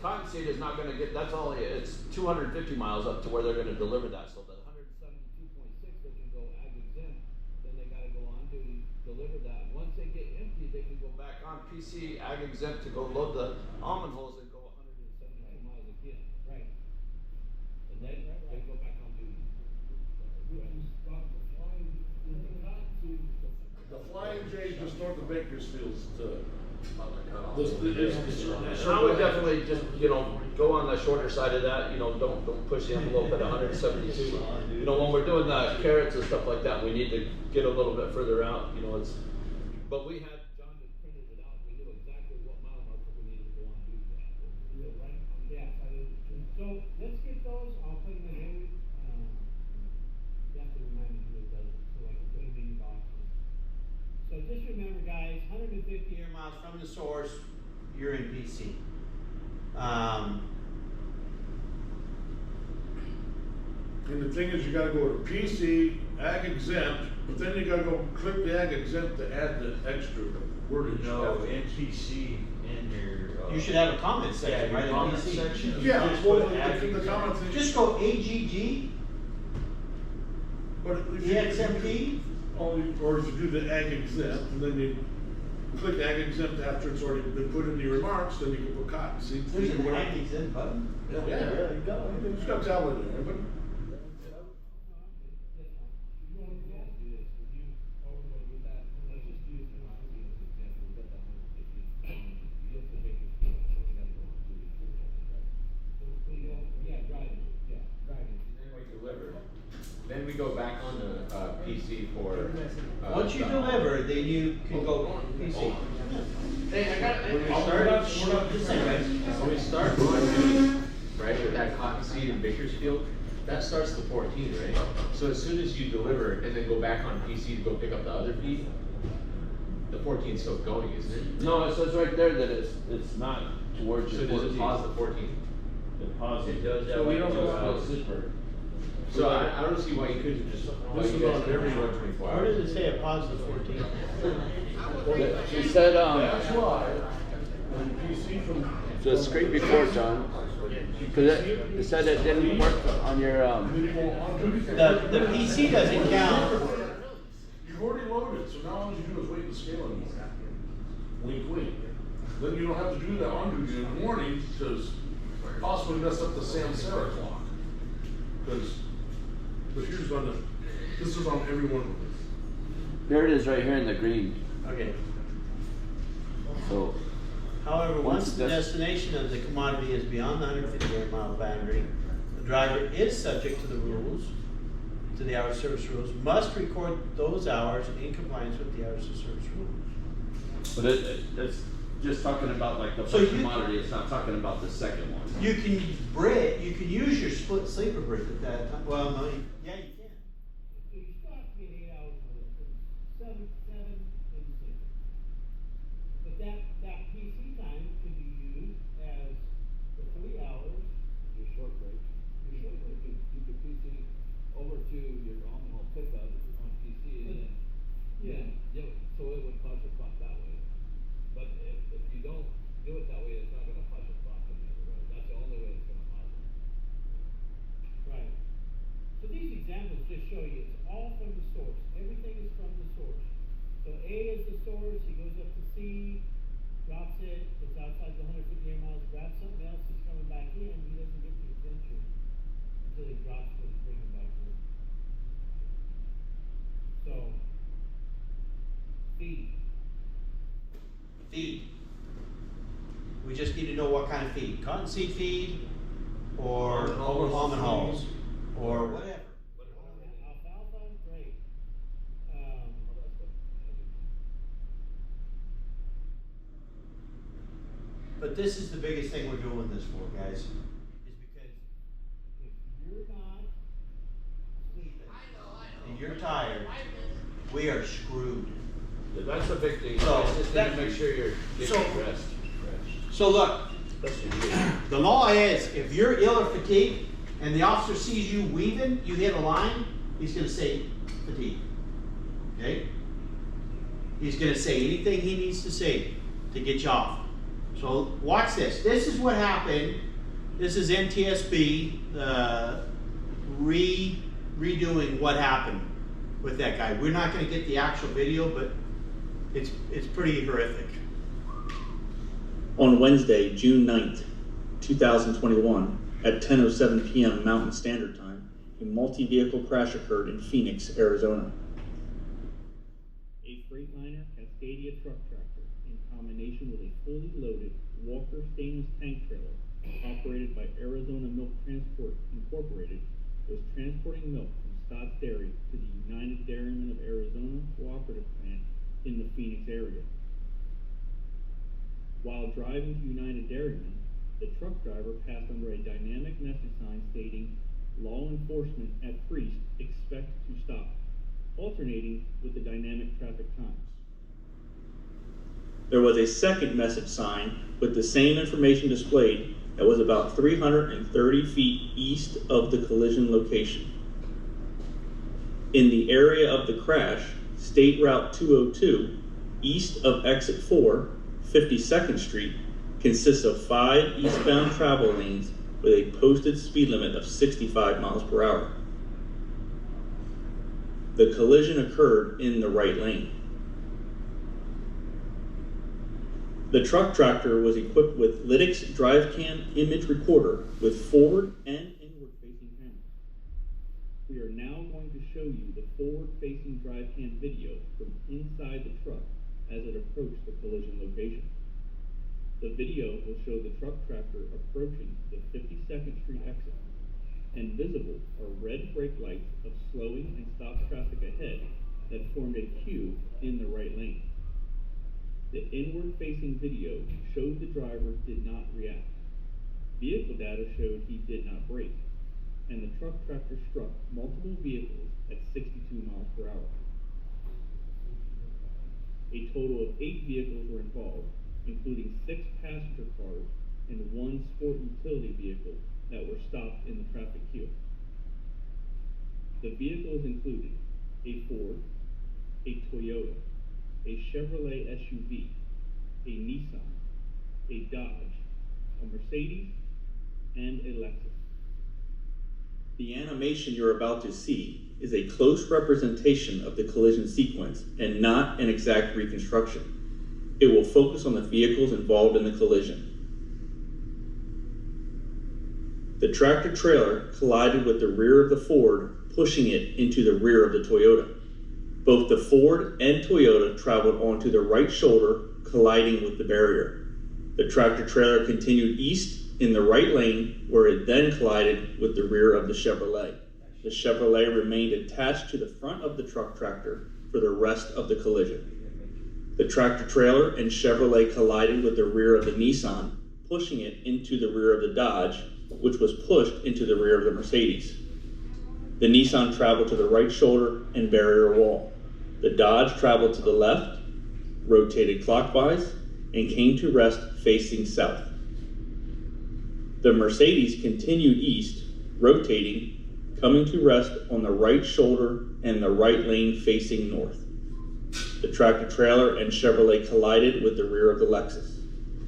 cotton seed is not gonna get, that's only, it's 250 miles up to where they're gonna deliver that, so the 172.6, they can go ag exempt, then they gotta go on duty, deliver that. Once they get empty, they can go back on PC ag exempt to go load the almond hulls and go 172 miles again. Right. And then they go back on duty. The Flying J just north of Bakersfield. I would definitely just, go on the shorter side of that, don't push the envelope at 172. When we're doing the carrots and stuff like that, we need to get a little bit further out, but we had, John just printed it out, we knew exactly what mile marker we needed to go on duty at. Yeah, so let's get those, I'll put them in, you have to remind me who it does, so I can put them in your boxes. So just remember, guys, 150 air miles from the source, you're in PC. And the thing is, you gotta go to PC, ag exempt, but then you gotta go click the ag exempt to add the extra wordage. No, NPC in your. You should have a comment section, Yeah, right? your in comment PC. section. Yeah, Just well, put ag the exempt. comments. Just go AGG, But if you- EXMP. Or you do the ag exempt, and then you click ag exempt after it's already been put in your remarks, then you can put cotton seed. There's an ag exempt button. Yeah, you got it. It's got tablet in there, but. Then we go back on the PC for. Once you deliver, then you can go PC. Hey, I got it. When we start on duty, right, with that cotton seed in Bakersfield, that starts the 14, right? So as soon as you deliver and then go back on PC to go pick up the other feed, the 14 is still going, isn't it? No, it says right there that it's not towards So your does 14. it pause the 14? It pauses. It does, yeah, So we like don't it go goes out out. zipper. So I don't see why you couldn't just, why This you is guys on can't every- run 24 Where hours. does it say it positive 14? She said, That's why, when PC from. so it's straight before, John. Because it said it didn't work on your, The PC doesn't count. You've already loaded, so now all you do is wait and scale it. Wink, wink. Then you don't have to do that on duty in the morning, because possibly mess up the Samsara clock. Because here's on this is on every one of them. There it is right here in the green. Okay. So, However, once the destination of the commodity is beyond the 150 mile boundary, the driver is subject to the rules, to the hours of service rules, must record those hours in compliance with the hours of service rules. but it's just talking about like the So first you- commodity. It's not talking about the second one. You can use your split sleeper break at that time. Well, no, yeah, you can. You still have to get 8 hours of it, seven, maybe 6. But that PC time can be used as the 3 hours. Your short break. You could PC over to your on-haul pickup on PC and then, yeah, so it would punch a clock that way. But if you don't do it that way, it's not gonna punch a clock in the other way. That's the only way it's gonna punch. Right. So these examples just show you it's all from the source. Everything is from the source. So A is the source, he goes up to C, drops it, it's outside the 150 air miles, grabs something else, he's coming back in, he doesn't get the exemption until he drops what he's bringing back in. So, feed. Feed. We just need to know what kind of feed. Cottonseed feed, or almond hulls, or whatever. Alfalfa, great. But this is the biggest thing we're doing this for, guys. Is because if you're not sleeping, and you're tired, we are screwed. Yeah, that's the big thing. So, You just need that- to make sure you're so- getting rest. So look, Especially you. the law is if you're ill or fatigued and the officer sees you weaving, you hit a line, he's gonna say fatigue. Okay? He's gonna say anything he needs to say to get you off. So watch this. This is what happened. This is NTSB redoing what happened with that guy. We're not gonna get the actual video, but it's pretty horrific. On Wednesday, June 9th, 2021, at 10:07 p.m. Mountain Standard Time, a multi-vehicle crash occurred in Phoenix, Arizona. A Freightliner Cascadia truck tractor, in combination with a fully loaded Walker stainless tank trailer operated by Arizona Milk Transport Incorporated, was transporting milk from Scott's Dairy to the United Dairymen of Arizona cooperative plant in the Phoenix area. While driving to United Dairymen, the truck driver passed under a dynamic message sign stating, "Law enforcement at Priest expect to stop," alternating with the dynamic traffic times. There was a second message sign with the same information displayed that was about 330 feet east of the collision location. In the area of the crash, State Route 202, east of Exit 4, 52nd Street, consists of 5 eastbound travel lanes with a posted speed limit of 65 miles per hour. The collision occurred in the right lane. The truck tractor was equipped with Lytx DriveCam image recorder with forward and inward-facing cameras. We are now going to show you the forward-facing DriveCam video from inside the truck as it approached the collision location. The video will show the truck tractor approaching the 52nd Street exit, and visible are red brake lights of slowing and stop traffic ahead that formed a queue in the right lane. The inward-facing video showed the driver did not react. Vehicle data showed he did not brake, and the truck tractor struck multiple vehicles at 62 miles per hour. A total of 8 vehicles were involved, including 6 passenger cars and 1 sport utility vehicle that were stopped in the traffic queue. The vehicles included a Ford, a Toyota, a Chevrolet SUV, a Nissan, a Dodge, a Mercedes, and a Lexus. The animation you're about to see is a close representation of the collision sequence and not an exact reconstruction. It will focus on the vehicles involved in the collision. The tractor trailer collided with the rear of the Ford, pushing it into the rear of the Toyota. Both the Ford and Toyota traveled onto the right shoulder, colliding with the barrier. The tractor trailer continued east in the right lane, where it then collided with the rear of the Chevrolet. The Chevrolet remained attached to the front of the truck tractor for the rest of the collision. The tractor trailer and Chevrolet collided with the rear of the Nissan, pushing it into the rear of the Dodge, which was pushed into the rear of the Mercedes. The Nissan traveled to the right shoulder and barrier wall. The Dodge traveled to the left, rotated clockwise, and came to rest facing south. The Mercedes continued east, rotating, coming to rest on the right shoulder and the right lane facing north. The tractor trailer and Chevrolet collided with the rear of the Lexus.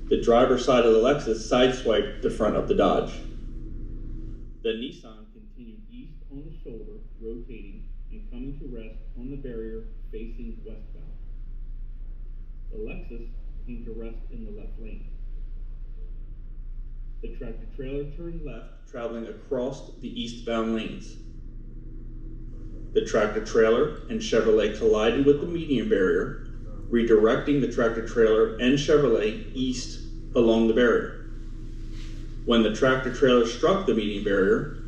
The driver's side of the Lexus sideswiped the front of the Dodge. The Nissan continued east on the shoulder, rotating and coming to rest on the barrier facing westbound. The Lexus came to rest in the left lane. The tractor trailer turned left, traveling across the eastbound lanes. The tractor trailer and Chevrolet collided with the median barrier, redirecting the tractor trailer and Chevrolet east along the barrier. When the tractor trailer struck the median barrier,